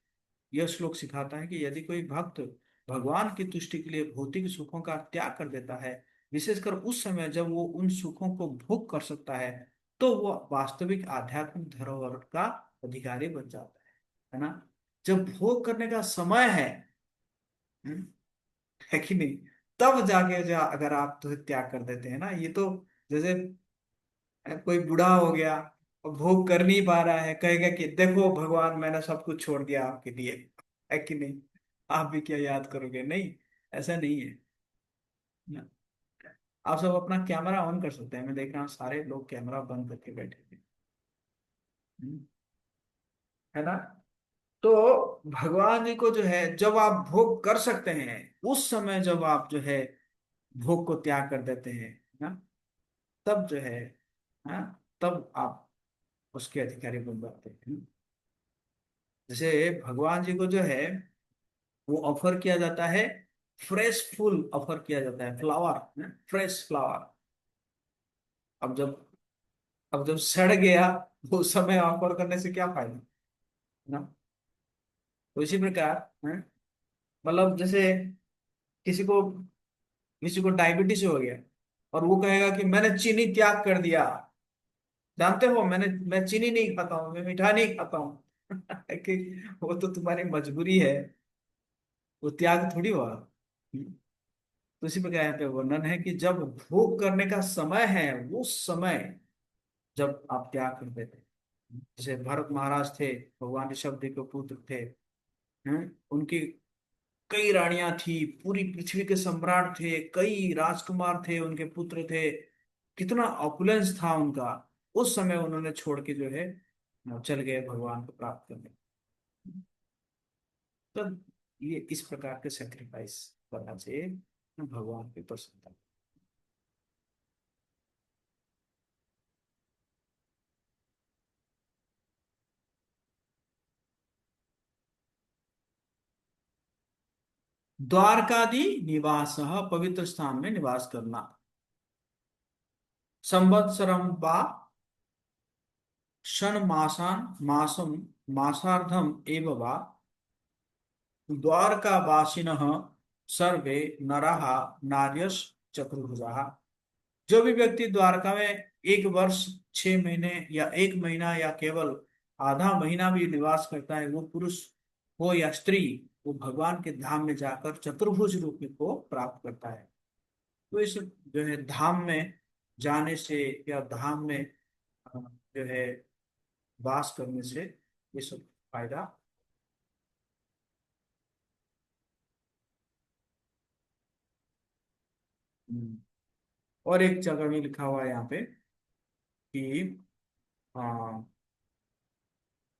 S1: यह श्लोक सिखाता है कि यदि कोई भक्त भगवान की तुष्टि के लिए भौतिक सुखों का त्याग कर देता है, विशेषकर उस समय जब वो उन सुखों को भोग कर सकता है, तो वह वास्तविक आध्यात्मिक धरोहर का अधिकारी बन जाता है ना। जब भोग करने का समय हम्म, है कि नहीं, तब जाके जो अगर आप तो त्याग कर देते हैं ना, ये तो जैसे कोई बूढ़ा हो गया और भोग कर नहीं पा रहा है, कहेगा कि देखो भगवान मैंने सब कुछ छोड़ दिया आपके लिए, है कि नहीं, आप भी क्या याद करोगे, नहीं, ऐसा नहीं है ना। आप सब अपना कैमरा ऑन कर सकते हैं, मैं देख रहा हूँ सारे लोग कैमरा बंद करके बैठे थे, है ना। तो भगवान जी को जो है जब आप भोग कर सकते हैं, उस समय जब आप जो है भोग को त्याग कर देते हैं ना, तब जो है, हाँ, तब आप उसके अधिकारी बन जाते हैं। जैसे भगवान जी को जो है वो ऑफर किया जाता है, फ्रेश फूल ऑफर किया जाता है, फ्लावर, फ्रेश फ्लावर। अब जब अब जब सड़ गया तो उस समय ऑफर करने से क्या फायदा, है ना। तो इसी प्रकार है, मतलब जैसे किसी को किसी को डायबिटीज हो गया और वो कहेगा कि मैंने चीनी त्याग कर दिया, जानते हो मैं चीनी नहीं खाता हूँ, मैं मीठा नहीं खाता हूँ। कि वो तो तुम्हारी मजबूरी है, वो त्याग थोड़ी हुआ। तो इसी प्रकार यहाँ पे वर्णन है कि जब भोग करने का समय है, उस समय जब आप त्याग कर देते हैं। जैसे भरत महाराज थे, भगवान ऋषभ देव के पुत्र थे, उनकी कई रानियां थी, पूरी पृथ्वी के सम्राट थे, कई राजकुमार थे, उनके पुत्र थे, कितना ऑपुलेंस था उनका। उस समय उन्होंने छोड़ के जो है चल गए भगवान को प्राप्त करने। तो ये इस प्रकार के सेक्रीफाइस करना चाहिए भगवान की प्रसन्नता। द्वारकादि निवास, पवित्र स्थान में निवास करना। संवत्सरम वा षण मासान मासम मासार्धम एव वा द्वारकावासिनः सर्वे नरः नार्यश् चतुर्भुजाः। जो भी व्यक्ति द्वारका में 1 वर्ष 6 महीने या 1 महीना या केवल आधा महीना भी निवास करता है, वो पुरुष हो या स्त्री, वो भगवान के धाम में जाकर चतुर्भुज रूप को प्राप्त करता है। तो इस जो है धाम में जाने से या धाम में जो है वास करने से ये सब फायदा। और एक जगह में लिखा हुआ है यहाँ पे कि हाँ,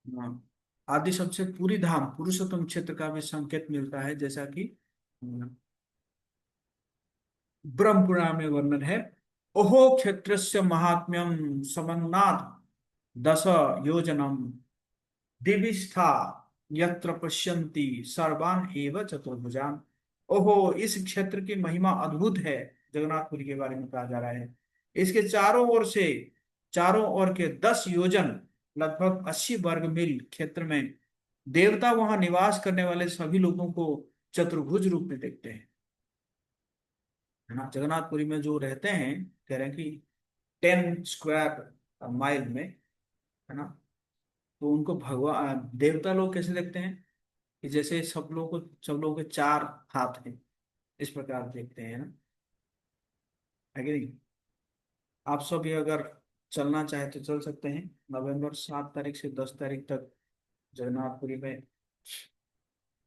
S1: हाँ, आदि शब्द से पूरी धाम पुरुषोत्तम क्षेत्र का भी संकेत मिलता है, जैसा कि ब्रह्म पुराण में वर्णन है। ओहो क्षेत्रस्य महात्म्यम समन्नाथ 10 योजनम दिविष्ठा यत्र पश्यन्ति सर्वान एव चतुर्भुजान। ओहो, इस क्षेत्र की महिमा अद्भुत है। जगन्नाथपुरी के बारे में कहा जा रहा है। इसके चारों ओर के 10 योजन लगभग 80 वर्ग मील क्षेत्र में देवता वहां निवास करने वाले सभी लोगों को चतुर्भुज रूप में देखते हैं, है ना। जगन्नाथपुरी में जो रहते हैं, कह रहे हैं कि 10 स्क्वायर माइल में, है ना। तो उनको भगवान देवता लोग कैसे देखते हैं कि जैसे सब लोगों के 4 हाथ हैं, इस प्रकार देखते हैं ना, है कि नहीं। आप सब ये अगर चलना चाहे तो चल सकते हैं। नवंबर 7 तारीख से 10 तारीख तक जगन्नाथपुरी में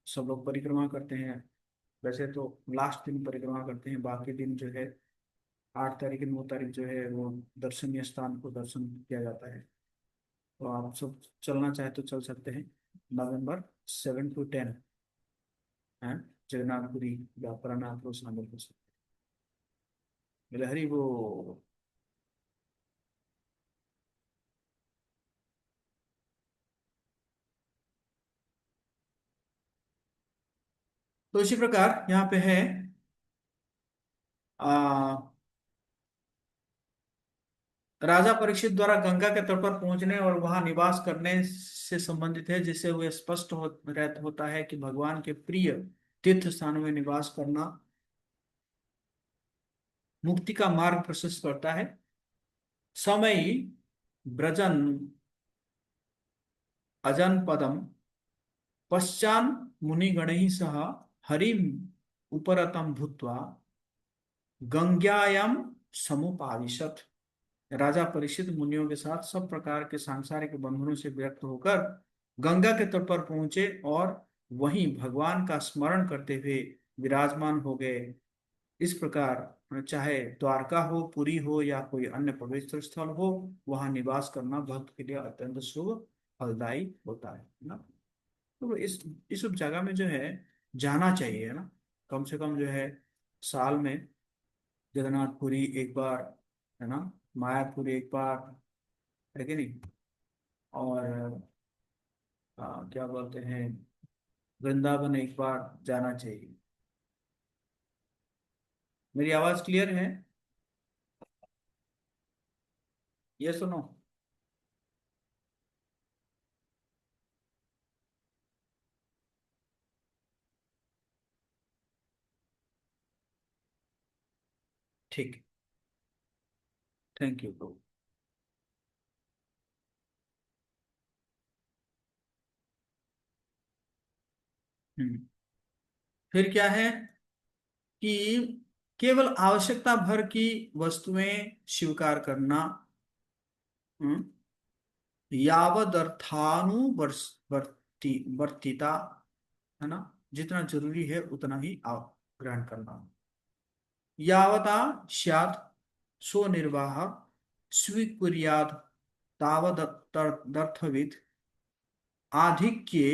S1: सब लोग परिक्रमा करते हैं। वैसे तो लास्ट दिन परिक्रमा करते हैं, बाकी दिन जो है 8 तारीख 9 तारीख जो है वो दर्शनीय स्थान को दर्शन किया जाता है। तो आप सब चलना चाहे तो चल सकते हैं। November 7 to 10 है जगन्नाथपुरी या परानाथ को शामिल हो सकते हैं। लहरी वो तो इसी प्रकार यहाँ पे है आ, राजा परीक्षित द्वारा गंगा के तट पर पहुंचने और वहां निवास करने से संबंधित है, जिससे वह स्पष्ट होता है कि भगवान के प्रिय तीर्थ स्थानों में निवास करना मुक्ति का मार्ग प्रशस्त करता है। समयी ब्रजन अजन पदम पश्चान मुनिगणैः सह हरिम उपरतम भूत्वा गंग्यायाम समुपाविशत। राजा परीक्षित मुनियों के साथ सब प्रकार के सांसारिक बंधनों से विरक्त होकर गंगा के तट पर पहुंचे और वहीं भगवान का स्मरण करते हुए विराजमान हो गए। इस प्रकार चाहे द्वारका हो, पुरी हो या कोई अन्य पवित्र स्थल हो, वहां निवास करना भक्त के लिए अत्यंत शुभ फलदायी होता है ना। तो इस सब जगह में जो है जाना चाहिए, है ना। कम से कम जो है साल में जगन्नाथपुरी एक बार, है ना, मायापुरी एक बार, है कि नहीं। और क्या बोलते हैं, वृंदावन एक बार जाना चाहिए। मेरी आवाज क्लियर है? ये सुनो। ठीक, थैंक यू प्रभु। हम्म फिर क्या है कि केवल आवश्यकता भर की वस्तुएं स्वीकार करना, हम्म, वर्तिता, है ना, जितना जरूरी है उतना ही आप ग्रहण करना। यावता स्यात् स्वनिर्वाह स्वीकुर्यात् तावदर्थवित् आधिक्ये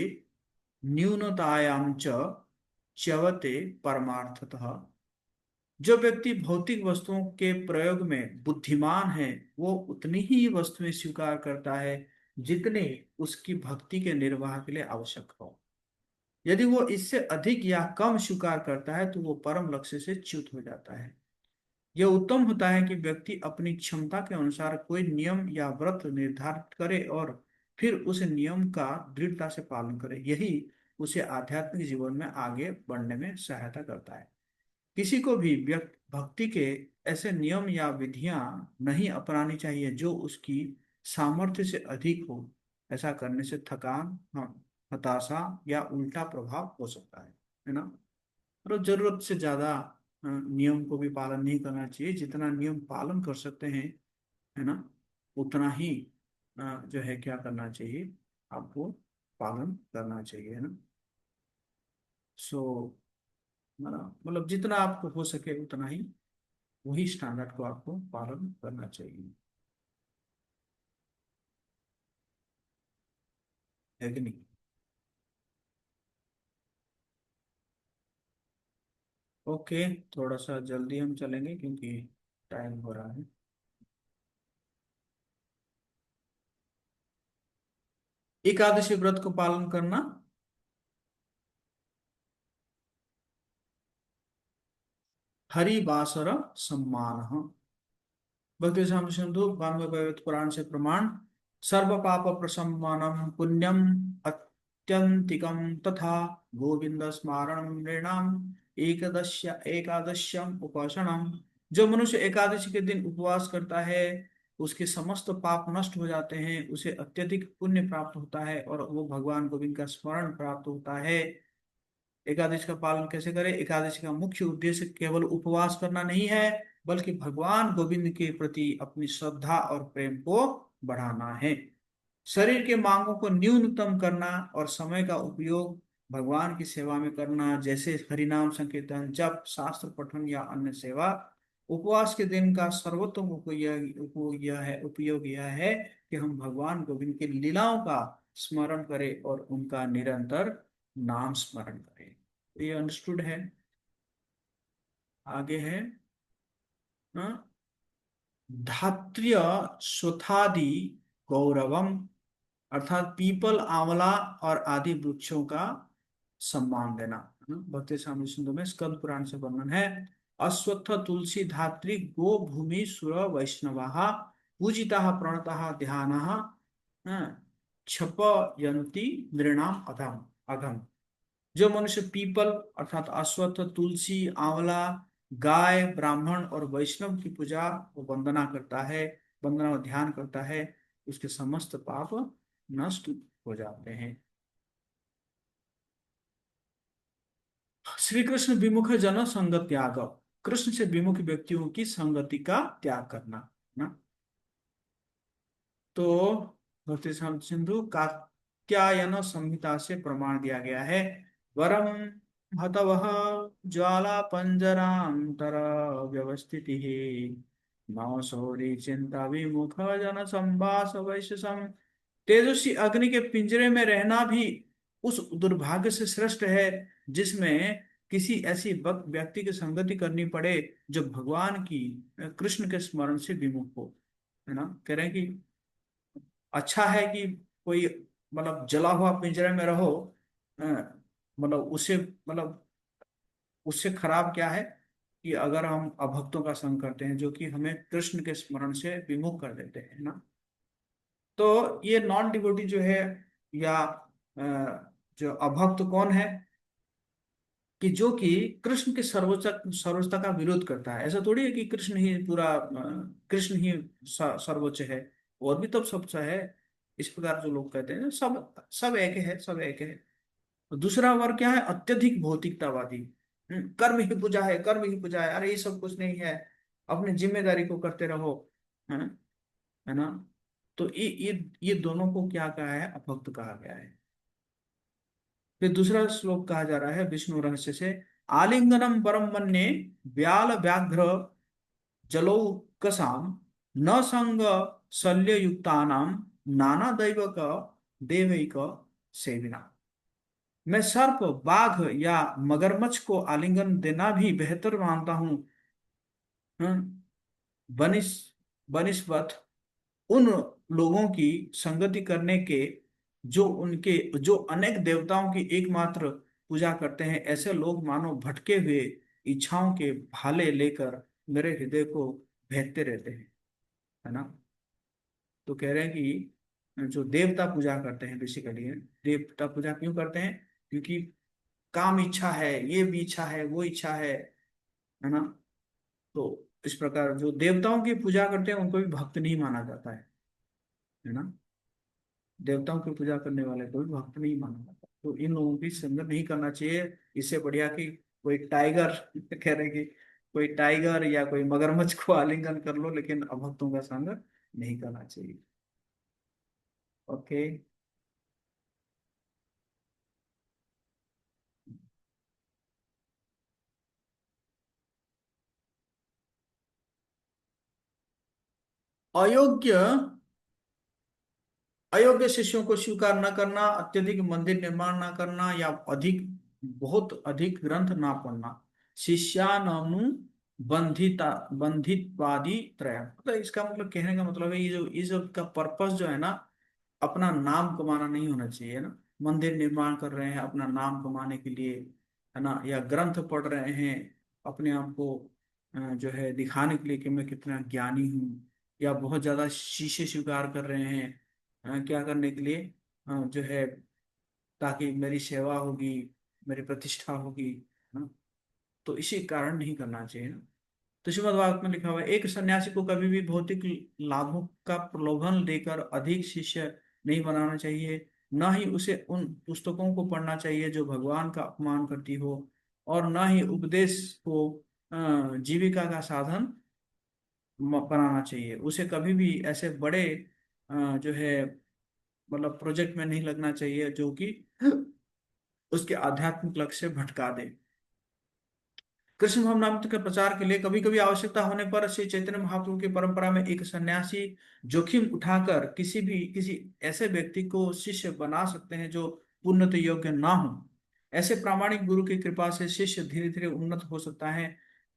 S1: न्यूनतायां च च्यवते परमार्थतः। जो व्यक्ति भौतिक वस्तुओं के प्रयोग में बुद्धिमान है वो उतनी ही वस्तुएं स्वीकार करता है जितने उसकी भक्ति के निर्वाह के लिए आवश्यक हो। यदि वो इससे अधिक या कम स्वीकार करता है तो वो परम लक्ष्य से च्युत हो जाता है। यह उत्तम होता है कि व्यक्ति अपनी क्षमता के अनुसार कोई नियम या व्रत निर्धारित करे और फिर उस नियम का दृढ़ता से पालन करे। यही उसे आध्यात्मिक जीवन में आगे बढ़ने में सहायता करता है। किसी को भी व्यक्ति भक्ति के ऐसे नियम या विधियां नहीं अपनानी चाहिए जो उसकी सामर्थ्य से अधिक हो, ऐसा करने से थकान, हताशा या उल्टा प्रभाव हो सकता है ना। और जरूरत से ज्यादा नियम को भी पालन नहीं करना चाहिए। जितना नियम पालन कर सकते हैं, है ना, उतना ही जो है क्या करना चाहिए, आपको पालन करना चाहिए, है ना। सो मतलब जितना आपको हो सके उतना ही वही स्टैंडर्ड को आपको पालन करना चाहिए, है कि नहीं। ओके, थोड़ा सा जल्दी हम चलेंगे क्योंकि टाइम हो रहा है। एकादशी व्रत को पालन करना। हरिवासर सम्मान। भक्ति साम्य सिंधु 92वें पुराण से प्रमाण। सर्व पाप प्रशमनम पुण्यम अत्यंतिकम तथा गोविंद स्मारणम नृणाम एकदश्य एकादश्यम उपासनम। जो मनुष्य एकादशी के दिन उपवास करता है उसके समस्त पाप नष्ट हो जाते हैं, उसे अत्यधिक पुण्य प्राप्त होता है और वो भगवान गोविंद का स्मरण प्राप्त होता है। एकादशी का पालन कैसे करें? एकादशी का मुख्य उद्देश्य केवल उपवास करना नहीं है, बल्कि भगवान गोविंद के प्रति अपनी श्रद्धा और प्रेम को बढ़ाना है। शरीर के मांगों को न्यूनतम करना और समय का उपयोग भगवान की सेवा में करना, जैसे हरिनाम संकीर्तन, जप, शास्त्र पठन या अन्य सेवा। उपवास के दिन का सर्वोत्तम उपयोग यह है कि हम भगवान गोविंद की लीलाओं का स्मरण करें और उनका निरंतर नाम स्मरण करें। ये अंडरस्टूड है। आगे है हाँ? धात्र्य स्वथादि गौरवम, अर्थात पीपल, आंवला और आदि वृक्षों का सम्मान देना। भक्ति साम्य सिंधु में स्कंद पुराण से वर्णन है। अश्वत्थ तुलसी धात्री गो भूमि सुर वैष्णवा पूजिता प्रणतः ध्यान क्षपयन्ति नृणाम अधम अघम। जो मनुष्य पीपल अर्थात अश्वत्थ, तुलसी, आंवला, गाय, ब्राह्मण और वैष्णव की पूजा व वंदना करता है, वंदना और ध्यान करता है, उसके समस्त पाप नष्ट हो जाते हैं। श्री कृष्ण विमुख जन संग त्याग, कृष्ण से विमुख व्यक्तियों की संगति का त्याग करना ना। तो भक्ति सिंधु कात्यायन संहिता से प्रमाण दिया गया है। वरम हतवः ज्वाला पंजरांतर व्यवस्थिति नौ सौरी चिंता विमुख जन संवास वैश्यसम। तेजस्वी अग्नि के पिंजरे में रहना भी उस दुर्भाग्य से श्रेष्ठ है जिसमें किसी ऐसी व्यक्ति की संगति करनी पड़े जो भगवान की, कृष्ण के स्मरण से विमुख हो, है ना। कह रहे हैं कि अच्छा है कि कोई मतलब जला हुआ पिंजरे में रहो, अ, उससे खराब क्या है कि अगर हम अभक्तों का संग करते हैं जो कि हमें कृष्ण के स्मरण से विमुख कर देते हैं ना। तो ये नॉन डिवोटी जो है या जो अभक्त कौन है कि जो कि कृष्ण के सर्वोच्चता का विरोध करता है। ऐसा थोड़ी है कि कृष्ण ही पूरा कृष्ण ही सर्वोच्च है, और भी तो सब है। इस प्रकार जो लोग कहते हैं सब सब एक है, सब एक है। और दूसरा वर्ग क्या है? अत्यधिक भौतिकतावादी। कर्म ही पूजा है, कर्म ही पूजा है, अरे ये सब कुछ नहीं है, अपनी जिम्मेदारी को करते रहो, है ना। तो ये दोनों को क्या कहा है? अपभक्त कहा गया है। फिर दूसरा श्लोक कहा जा रहा है विष्णु रहस्य से। आलिंगनम परम मन्ये व्याल व्याघ्र जलौकसाम न संग शल्य युक्तानाम नाना दैवक देवैक सेविना। मैं सर्प, बाघ या मगरमच्छ को आलिंगन देना भी बेहतर मानता हूँ बनिस बनिस्बत उन लोगों की संगति करने के जो अनेक देवताओं की एकमात्र पूजा करते हैं। ऐसे लोग मानो भटके हुए इच्छाओं के भाले लेकर मेरे हृदय को भेदते रहते हैं, है ना। तो कह रहे हैं कि जो देवता पूजा करते हैं, बेसिकली देवता पूजा क्यों करते हैं? क्योंकि काम इच्छा है, ये भी इच्छा है, वो इच्छा है ना। तो इस प्रकार जो देवताओं की पूजा करते हैं उनको भी भक्त नहीं माना जाता है ना। देवताओं की पूजा करने वाले को भी भक्त नहीं माना जाता। तो इन लोगों की संगत नहीं करना चाहिए। इससे बढ़िया कि कोई टाइगर कह रहे कि कोई टाइगर या कोई मगरमच्छ को आलिंगन कर लो, लेकिन अभक्तों का संग नहीं करना चाहिए। ओके। अयोग्य अयोग्य शिष्यों को स्वीकार न करना, अत्यधिक मंदिर निर्माण न करना, या बहुत अधिक ग्रंथ ना पढ़ना। शिष्यानु बंधिता बंधित्वादि त्रय, मतलब इसका मतलब, कहने का मतलब है, ये जो इस का पर्पस जो है ना, अपना नाम कमाना नहीं होना चाहिए ना। मंदिर निर्माण कर रहे हैं अपना नाम कमाने के लिए, है ना, या ग्रंथ पढ़ रहे हैं अपने आप को जो है दिखाने के लिए कि मैं कितना ज्ञानी हूँ, या बहुत ज्यादा शीशे स्वीकार कर रहे हैं क्या करने के लिए, जो है ताकि मेरी सेवा होगी, मेरी प्रतिष्ठा होगी, है ना। तो इसी कारण नहीं करना चाहिए ना। तो श्रीमद् भागवत में लिखा हुआ है, एक सन्यासी को कभी भी भौतिक लाभों का प्रलोभन देकर अधिक शिष्य नहीं बनाना चाहिए। न ही उसे उन पुस्तकों को पढ़ना चाहिए जो भगवान का अपमान करती हो, और न ही उपदेश को जीविका का साधन बनाना चाहिए। उसे कभी भी ऐसे बड़े जो है मतलब प्रोजेक्ट में नहीं लगना चाहिए जो कि उसके आध्यात्मिक लक्ष्य से भटका दे। कृष्ण भावनामृत के प्रचार के लिए कभी कभी आवश्यकता होने पर श्री चैतन्य महाप्रभु की परंपरा में एक सन्यासी जोखिम उठाकर किसी ऐसे व्यक्ति को शिष्य बना सकते हैं जो पूर्णतः योग्य ना हो। ऐसे प्रामाणिक गुरु की कृपा से शिष्य धीरे धीरे उन्नत हो सकता है।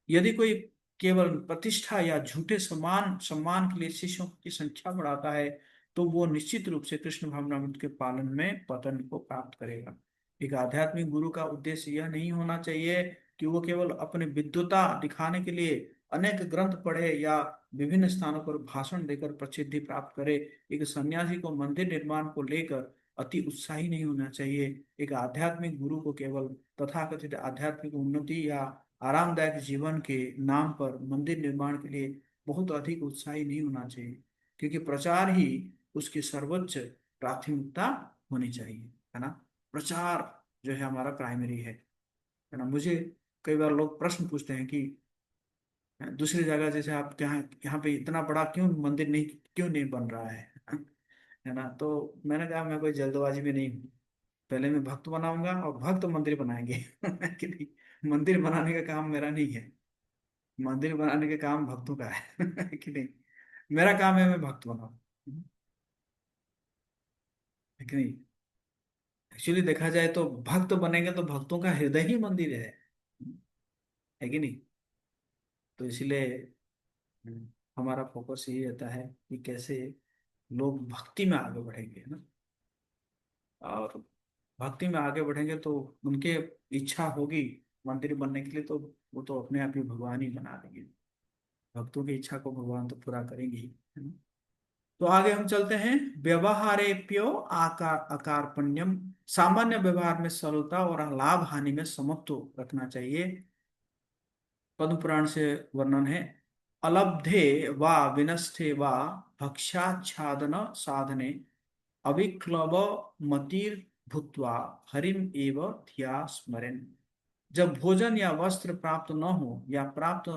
S1: यदि कोई केवल प्रतिष्ठा या झूठे सम्मान सम्मान के लिए शिष्यों की संख्या बढ़ाता है, तो वो निश्चित रूप से कृष्ण भावनामृत के पालन में पतन को प्राप्त करेगा। एक आध्यात्मिक गुरु का उद्देश्य यह नहीं होना चाहिए कि वो केवल अपनी विद्वता दिखाने के लिए अनेक ग्रंथ पढ़े या विभिन्न स्थानों पर भाषण देकर प्रसिद्धि प्राप्त करे। एक सन्यासी को मंदिर निर्माण को लेकर अति उत्साही नहीं होना चाहिए। एक आध्यात्मिक गुरु को केवल तथाकथित आध्यात्मिक उन्नति या आरामदायक जीवन के नाम पर मंदिर निर्माण के लिए बहुत अधिक उत्साही नहीं होना चाहिए, क्योंकि प्रचार ही उसकी सर्वोच्च प्राथमिकता होनी चाहिए, है ना। प्रचार जो है हमारा प्राइमरी है ना। मुझे कई बार लोग प्रश्न पूछते हैं कि दूसरी जगह जैसे आप यहाँ यहाँ पे इतना बड़ा क्यों नहीं बन रहा है ना। तो मैंने कहा मैं कोई जल्दबाजी में नहीं हूँ। पहले मैं भक्त बनाऊंगा और भक्त मंदिर बनाएंगे कि नहीं। मंदिर बनाने का काम मेरा नहीं है, मंदिर बनाने का काम भक्तों का है कि नहीं। मेरा काम है मैं भक्त बनाऊं, है कि नहीं। एक्चुअली देखा जाए तो भक्त बनेंगे तो भक्तों का हृदय ही मंदिर है कि नहीं। तो इसलिए हमारा फोकस यही रहता है कि कैसे लोग भक्ति में आगे बढ़ेंगे, है ना। और भक्ति में आगे बढ़ेंगे तो उनके इच्छा होगी मंदिर बनने के लिए, तो वो तो अपने आप ही भगवान ही बना देंगे। भक्तों की इच्छा को भगवान तो पूरा करेंगे ही, है ना। तो आगे हम चलते हैं। व्यवहारेप्यो आकार अकारपण्यम, सामान्य व्यवहार में सरलता और लाभ हानि में समत्व रखना चाहिए। पद्म पुराण से वर्णन है। अलब्धे वा विनष्टे वा भक्ष्याच्छादन साधने अविक्लव मतिर भूत्वा हरिम एव धिया स्मरेन्। जब भोजन या वस्त्र प्राप्त न हो या प्राप्त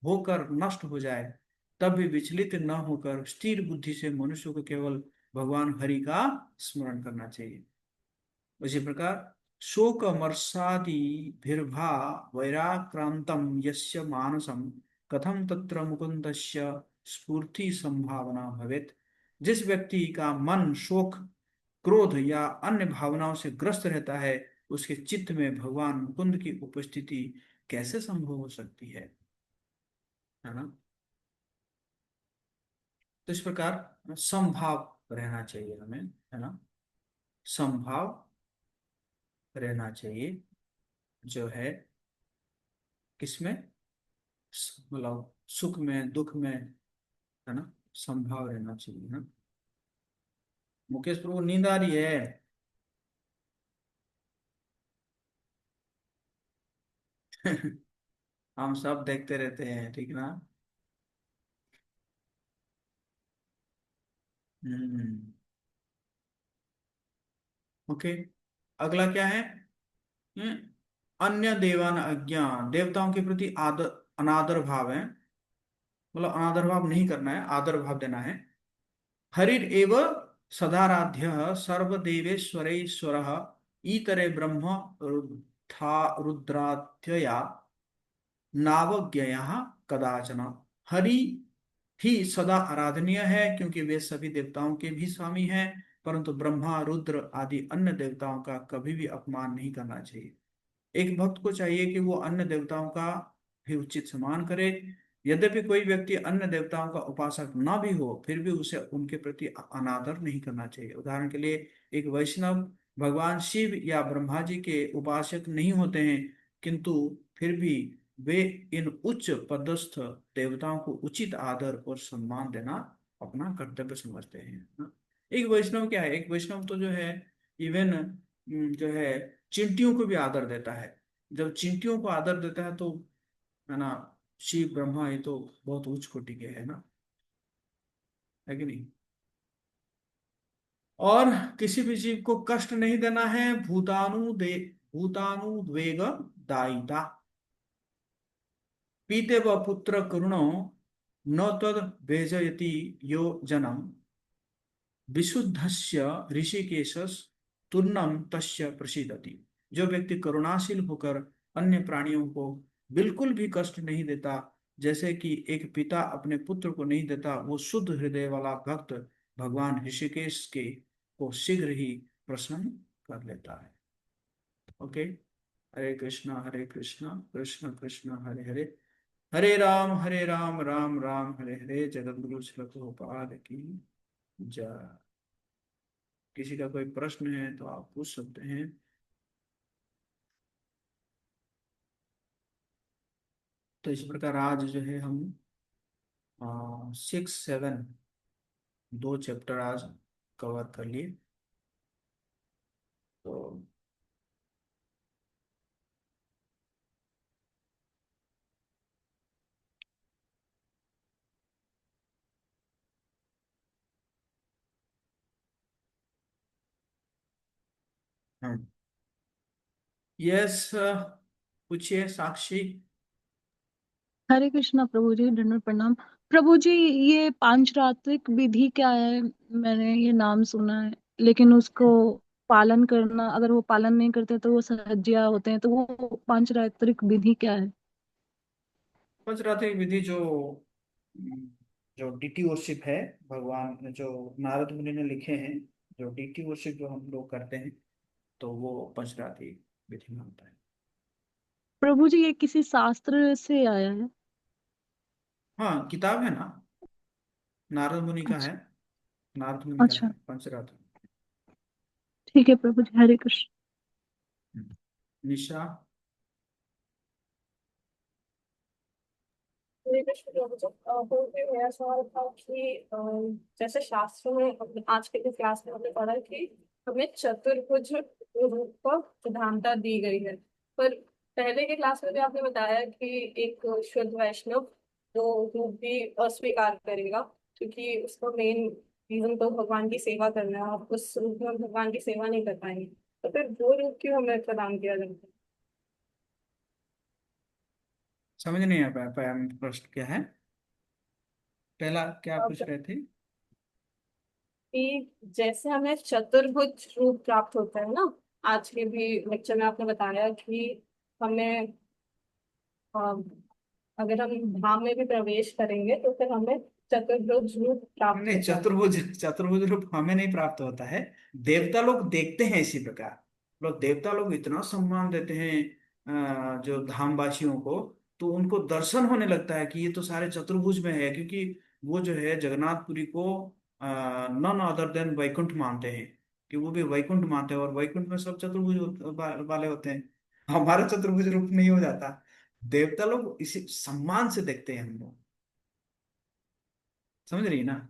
S1: होकर नष्ट हो जाए, तब भी विचलित न होकर स्थिर बुद्धि से मनुष्य को केवल भगवान हरि का स्मरण करना चाहिए। उसी प्रकार शोकमर्षादि भिर्भा वैराक्रांतम यस्य मानसम कथम तत्र मुकुंदस्य स्फूर्ति संभावना भवेत्। जिस व्यक्ति का मन शोक क्रोध या अन्य भावनाओं से ग्रस्त रहता है, उसके चित्त में भगवान मुकुंद की उपस्थिति कैसे संभव हो सकती है ना। तो इस प्रकार समभाव रहना चाहिए हमें, है ना। समभाव रहना चाहिए जो है किसमें, मतलब सुख में दुख में, है ना। समभाव रहना चाहिए ना। मुकेश प्रभु नींद आ रही है। हम सब देखते रहते हैं, ठीक ना। हम्म। ओके, अगला क्या है? हम्म, अन्य देवान अज्ञान, देवताओं के प्रति आदर अनादर भाव है, मतलब अनादर भाव नहीं करना है, आदर भाव देना है। हरिर एव सदाराध्य सर्वदेवेश्वरेश्वर ईतरे ब्रह्म रुद्धा रुद्राध्यया नावज्ञया कदाचन। हरि ही सदा आराधनीय है क्योंकि वे सभी देवताओं के भी स्वामी हैं, परंतु ब्रह्मा रुद्र आदि अन्य देवताओं का कभी भी अपमान नहीं करना चाहिए। एक भक्त को चाहिए कि वो अन्य देवताओं का भी उचित सम्मान करे। यद्यपि कोई व्यक्ति अन्य देवताओं का उपासक ना भी हो, फिर भी उसे उनके प्रति अनादर नहीं करना चाहिए। उदाहरण के लिए, एक वैष्णव भगवान शिव या ब्रह्मा जी के उपासक नहीं होते हैं, किंतु फिर भी वे इन उच्च पदस्थ देवताओं को उचित आदर और सम्मान देना अपना कर्तव्य समझते हैं। एक वैष्णव क्या है, एक वैष्णव तो जो है इवन जो है चींटियों को भी आदर देता है। जब चींटियों को आदर देता है तो, है ना, शिव ब्रह्मा ये तो बहुत उच्च कोटि के है ना, है कि नहीं? और किसी भी जीव को कष्ट नहीं देना है। भूतानुद्वेग दायिता पीते व पुत्र करुणो न तद भेजयति यो जनम विशुद्धस्य ऋषिकेशस तुर्नम तस्य प्रसीदति। जो व्यक्ति करुणाशील होकर अन्य प्राणियों को बिल्कुल भी कष्ट नहीं देता, जैसे कि एक पिता अपने पुत्र को नहीं देता, वो शुद्ध हृदय वाला भक्त भगवान ऋषिकेश के को शीघ्र ही प्रसन्न कर लेता है। ओके, हरे कृष्णा कृष्ण कृष्ण हरे हरे, हरे राम राम राम हरे हरे। जगद्गुरु श्री प्रभुपाद की जय। किसी का कोई प्रश्न है तो आप पूछ सकते हैं। तो इस प्रकार आज जो है हम 6 7 दो चैप्टर आज कवर कर लिए। तो हाँ, यस, पूछिए साक्षी।
S10: हरे कृष्णा प्रभु जी, दंडवत प्रणाम। प्रभु जी, ये पांचरात्रिक विधि क्या है? मैंने ये नाम सुना है, लेकिन उसको पालन करना, अगर वो पालन नहीं करते तो वो सज्जिया होते हैं, तो वो पांचरात्रिक विधि क्या है?
S1: पंचरात्रिक विधि जो जो डीटी वर्शिप है, भगवान ने जो नारद मुनि ने लिखे हैं, जो डीटी वर्शिप जो हम लोग करते हैं, तो वो पंचरात्रिक विधि में होता है।
S10: प्रभु जी, ये किसी शास्त्र से आया है?
S1: हाँ, किताब है ना, नारद मुनि का है।
S10: अच्छा।
S1: नारद मुनि का
S10: अच्छा,
S1: है पंचरात्र।
S10: ठीक है प्रभु जी, हरे कृष्ण।
S1: निशा।
S9: मेरे कृष्ण प्रभु जी, तो फिर मेरा सवाल था कि जैसे शास्त्र में आज के इस क्लास में हमने पढ़ा कि हमें चतुर्भुज रूप को प्रधानता दी गई है, पर पहले के क्लास में भी आपने बताया कि एक शुद्ध वैष्णव वो रूप भी अस्वीकार करेगा, क्योंकि उसको मेन रीजन तो भगवान की सेवा करना है, और उस रूप में हम भगवान की सेवा नहीं कर पाएंगे, तो फिर वो रूप क्यों हमें प्रदान किया जाता है?
S1: समझ नहीं आ पाया पाया प्रश्न क्या है, पहला क्या पूछ
S9: अब
S1: रहे थे?
S9: कि जैसे हमें चतुर्भुज रूप प्राप्त होता है ना, आज के भी लेक्चर में आपने बताया कि हमें अ, अगर हम धाम में भी प्रवेश करेंगे तो फिर हमें चतुर्भुज रूप प्राप्त
S1: नहीं,
S9: होता है।
S1: चतुर्भुज रूप हमें नहीं प्राप्त होता है, देवता लोग देखते हैं इसी प्रकार। लोग देवता लोग इतना सम्मान देते हैं जो धामवासियों को, तो उनको दर्शन होने लगता है कि ये तो सारे चतुर्भुज में है, क्योंकि वो जो है जगन्नाथपुरी को नन अदर देन वैकुंठ मानते हैं, कि वो भी वैकुंठ मानते हैं, और वैकुंठ में सब चतुर्भुज वाले होते हैं। हमारा चतुर्भुज रूप नहीं हो जाता। देवता लोग इसी सम्मान से देखते हैं हम लोग। समझ रही है ना?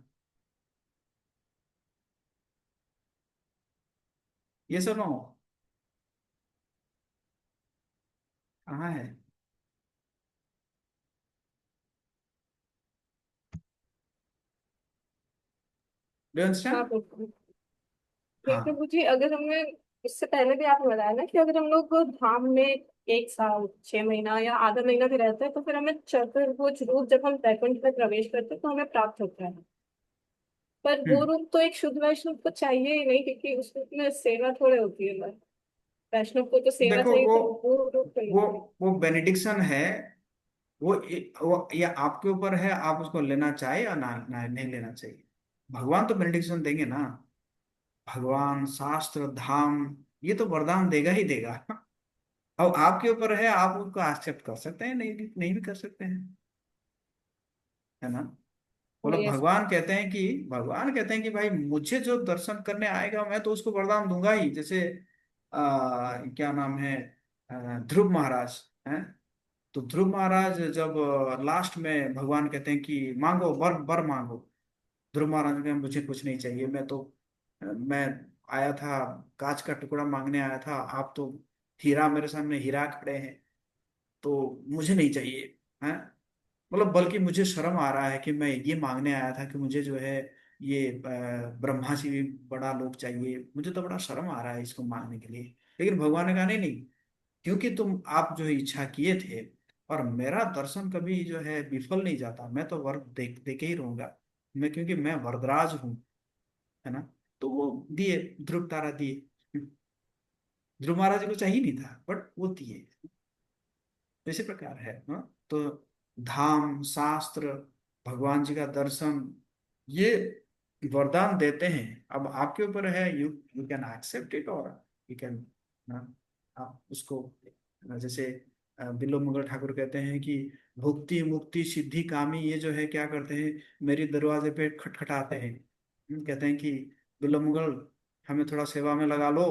S1: ये सब ना हो, कहाँ है? डू
S9: हाँ
S1: अंडरस्टैंड?
S9: बिल्कुल।
S1: हाँ।
S9: लेकिन मुझे अगर हमें इससे पहले भी आपने बताया ना कि अगर हम लोग धाम में 1 साल 6 महीना या आधा महीना भी रहते हैं तो फिर हमें चतुर्भुज रूप जब हम वैकुंठ में प्रवेश करते हैं तो हमें प्राप्त होता है। पर वो
S1: हम्म।
S9: रूप तो एक शुद्ध वैष्णव को चाहिए ही नहीं, क्योंकि उस रूप में सेवा थोड़े होती है बस। वैष्णव को तो सेवा
S1: देखो
S9: चाहिए,
S1: वो
S9: तो वो रूप
S1: वो
S9: चाहिए।
S1: वो बेनिडिक्शन है। वो या आपके ऊपर है, आप उसको लेना चाहे या नहीं लेना चाहिए। भगवान तो बेनिडिक्शन देंगे ना। भगवान, शास्त्र, धाम, ये तो वरदान देगा ही देगा। अब आपके ऊपर है, आप उसको एक्सेप्ट कर सकते हैं, नहीं भी कर सकते हैं, है ना। बोलो,
S9: ये
S1: भगवान कहते हैं कि भाई मुझे जो दर्शन करने आएगा मैं तो उसको वरदान दूंगा ही। जैसे क्या नाम है, ध्रुव महाराज हैं। तो ध्रुव महाराज जब लास्ट में भगवान कहते हैं कि मांगो, वर वर मांगो। ध्रुव महाराज ने कहा, मुझे कुछ नहीं चाहिए, मैं आया था, कांच का टुकड़ा मांगने आया था, आप तो हीरा, मेरे सामने हीरा खड़े हैं, तो मुझे नहीं चाहिए। हैं, मतलब बल्कि मुझे शर्म आ रहा है कि मैं ये मांगने आया था कि मुझे जो है ये ब्रह्मा से भी बड़ा लोक चाहिए, मुझे तो बड़ा शर्म आ रहा है इसको मांगने के लिए। लेकिन भगवान ने कहा, नहीं नहीं, क्योंकि आप जो है इच्छा किए थे, और मेरा दर्शन कभी जो है विफल नहीं जाता, मैं तो वर दे के ही रहूंगा। क्योंकि मैं वरदराज हूँ, है ना। तो वो दिए, ध्रुव तारा दिए। ध्रुव महाराज को चाहिए नहीं था, बट वो दिए। इसी प्रकार है, हाँ? तो धाम, शास्त्र, भगवान जी का दर्शन, ये वरदान देते हैं। अब आपके ऊपर है, you you can accept it, और यू कैन, आप उसको, जैसे बिल्लो मंगल ठाकुर कहते हैं कि भुक्ति मुक्ति सिद्धि कामी ये जो है क्या करते हैं, मेरी दरवाजे पे खटखटाते हैं। कहते हैं कि बिल्लो मंगल, हमें थोड़ा सेवा में लगा लो।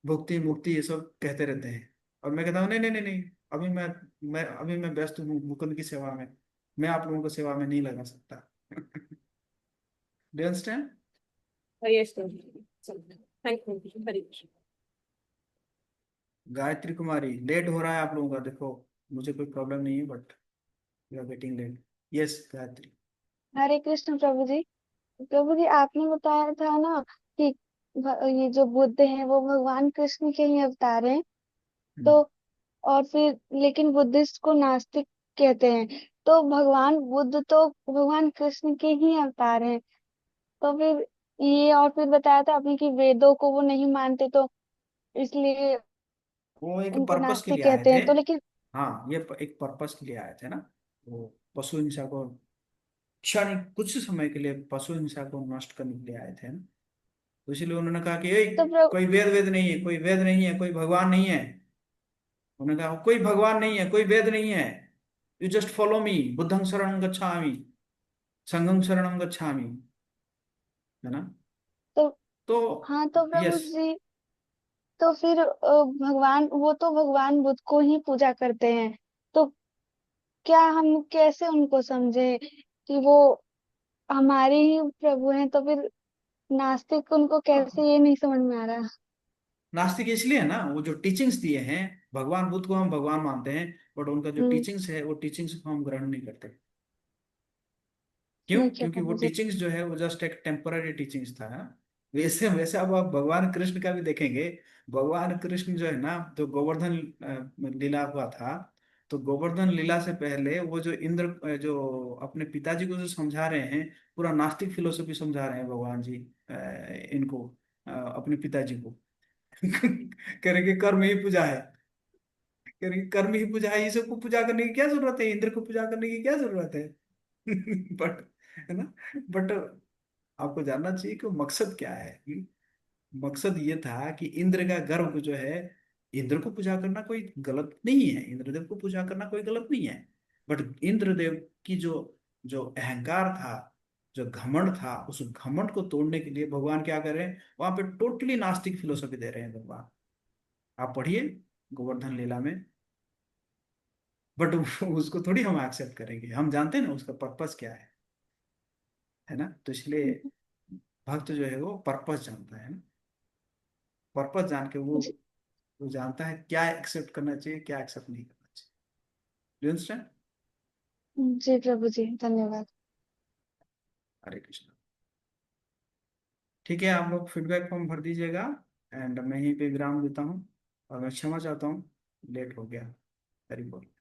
S1: भुक्ति मुक्ति ये सब कहते रहते हैं। और मैं कहता हूँ, नहीं नहीं नहीं नहीं, अभी मैं व्यस्त हूँ मुकुंद की सेवा में, मैं आप लोगों को सेवा में नहीं लगा सकता। Do understand?
S9: ये thank you very much.
S1: Gayatri Kumari, late हो रहा है आप लोगों का, देखो मुझे कोई प्रॉब्लम नहीं है, but you are getting late. Yes Gayatri.
S3: हरे कृष्ण प्रभु जी। प्रभु जी, आपने बताया था ना कि ये जो बुद्ध हैं वो भगवान कृष्ण के ही अवतार हैं। तो
S1: हम्म।
S3: और फिर लेकिन बुद्धिस्ट को नास्तिक कहते हैं। तो भगवान बुद्ध तो भगवान कृष्ण के ही अवतार हैं। तो फिर ये, और फिर बताया था आपने कि वेदों को वो नहीं मानते, तो इसलिए
S1: वो एक
S3: उनको
S1: पर्पस के
S3: नास्तिक
S1: लिए आए
S3: कहते
S1: थे।
S3: हैं। तो लेकिन
S1: हाँ, ये एक पर्पस के लिए आए थे ना। वो पशु हिंसा को, क्षण कुछ समय के लिए पशु हिंसा को नष्ट करने के लिए आए थे ना। तो इसलिए उन्होंने कहा कि
S3: तो
S1: कोई वेद वेद नहीं है, कोई वेद नहीं है, कोई भगवान नहीं है। उन्होंने कहा कोई भगवान नहीं है, कोई वेद नहीं है, यू जस्ट फॉलो मी, बुद्धं शरणं गच्छामि, संघं शरणं गच्छामि, है ना।
S3: तो
S1: तो
S3: हाँ, तो प्रभु
S1: यस,
S3: जी, तो फिर भगवान, वो तो भगवान बुद्ध को ही पूजा करते हैं। तो क्या हम कैसे उनको समझे कि वो हमारे ही प्रभु हैं? तो फिर नास्तिक उनको कैसे, ये नहीं समझ में आ रहा।
S1: नास्तिक इसलिए है ना, वो जो टीचिंग्स दिए हैं, भगवान बुद्ध को हम भगवान मानते हैं, बट उनका जो
S3: हम्म।
S1: टीचिंग्स है वो टीचिंग्स को हम ग्रहण नहीं करते। क्यों?
S3: ठीक है
S1: क्योंकि वो
S3: प्रभु जी।
S1: टीचिंग्स जो है वो जस्ट एक टेम्पररी टीचिंग्स था, है ना। वैसे वैसे अब आप भगवान कृष्ण का भी देखेंगे। भगवान कृष्ण जो है ना, तो गोवर्धन लीला हुआ था। तो गोवर्धन लीला से पहले वो जो इंद्र जो अपने पिताजी को जो समझा रहे हैं, पूरा नास्तिक फिलोसफी समझा रहे हैं भगवान जी, इनको, अपने पिताजी को। करेंगे कर्म ही पूजा है, करेंगे कर्म ही पूजा है, ये सबको पूजा करने की क्या जरूरत है, इंद्र को पूजा करने की क्या जरूरत है। बट, है ना, बट आपको जानना चाहिए कि मकसद क्या है। मकसद ये था कि इंद्र का गर्व जो है, इंद्र को पूजा करना कोई गलत नहीं है, इंद्रदेव को पूजा करना कोई गलत नहीं है। बट इंद्रदेव की जो जो अहंकार था, जो घमंड था, उस घमंड को तोड़ने के लिए भगवान क्या कर रहे हैं, वहां पे टोटली नास्तिक फिलोसफी दे रहे हैं भगवान। आप पढ़िए गोवर्धन लीला में। बट उसको थोड़ी हम एक्सेप्ट करेंगे, हम जानते हैं ना उसका पर्पस क्या है ना। तो इसलिए भक्त जो है वो पर्पस जानता है ना। पर्पस जान के
S3: जी,
S1: वो जानता है क्या एक्सेप्ट करना चाहिए, क्या एक्सेप्ट नहीं करना चाहिए। Do understand?
S3: जी प्रभु जी, धन्यवाद।
S1: हरे कृष्ण। ठीक है, आप लोग फीडबैक फॉर्म भर दीजिएगा। एंड मैं यहीं पे विराम देता हूँ और मैं क्षमा चाहता हूँ, लेट हो गया। Very good.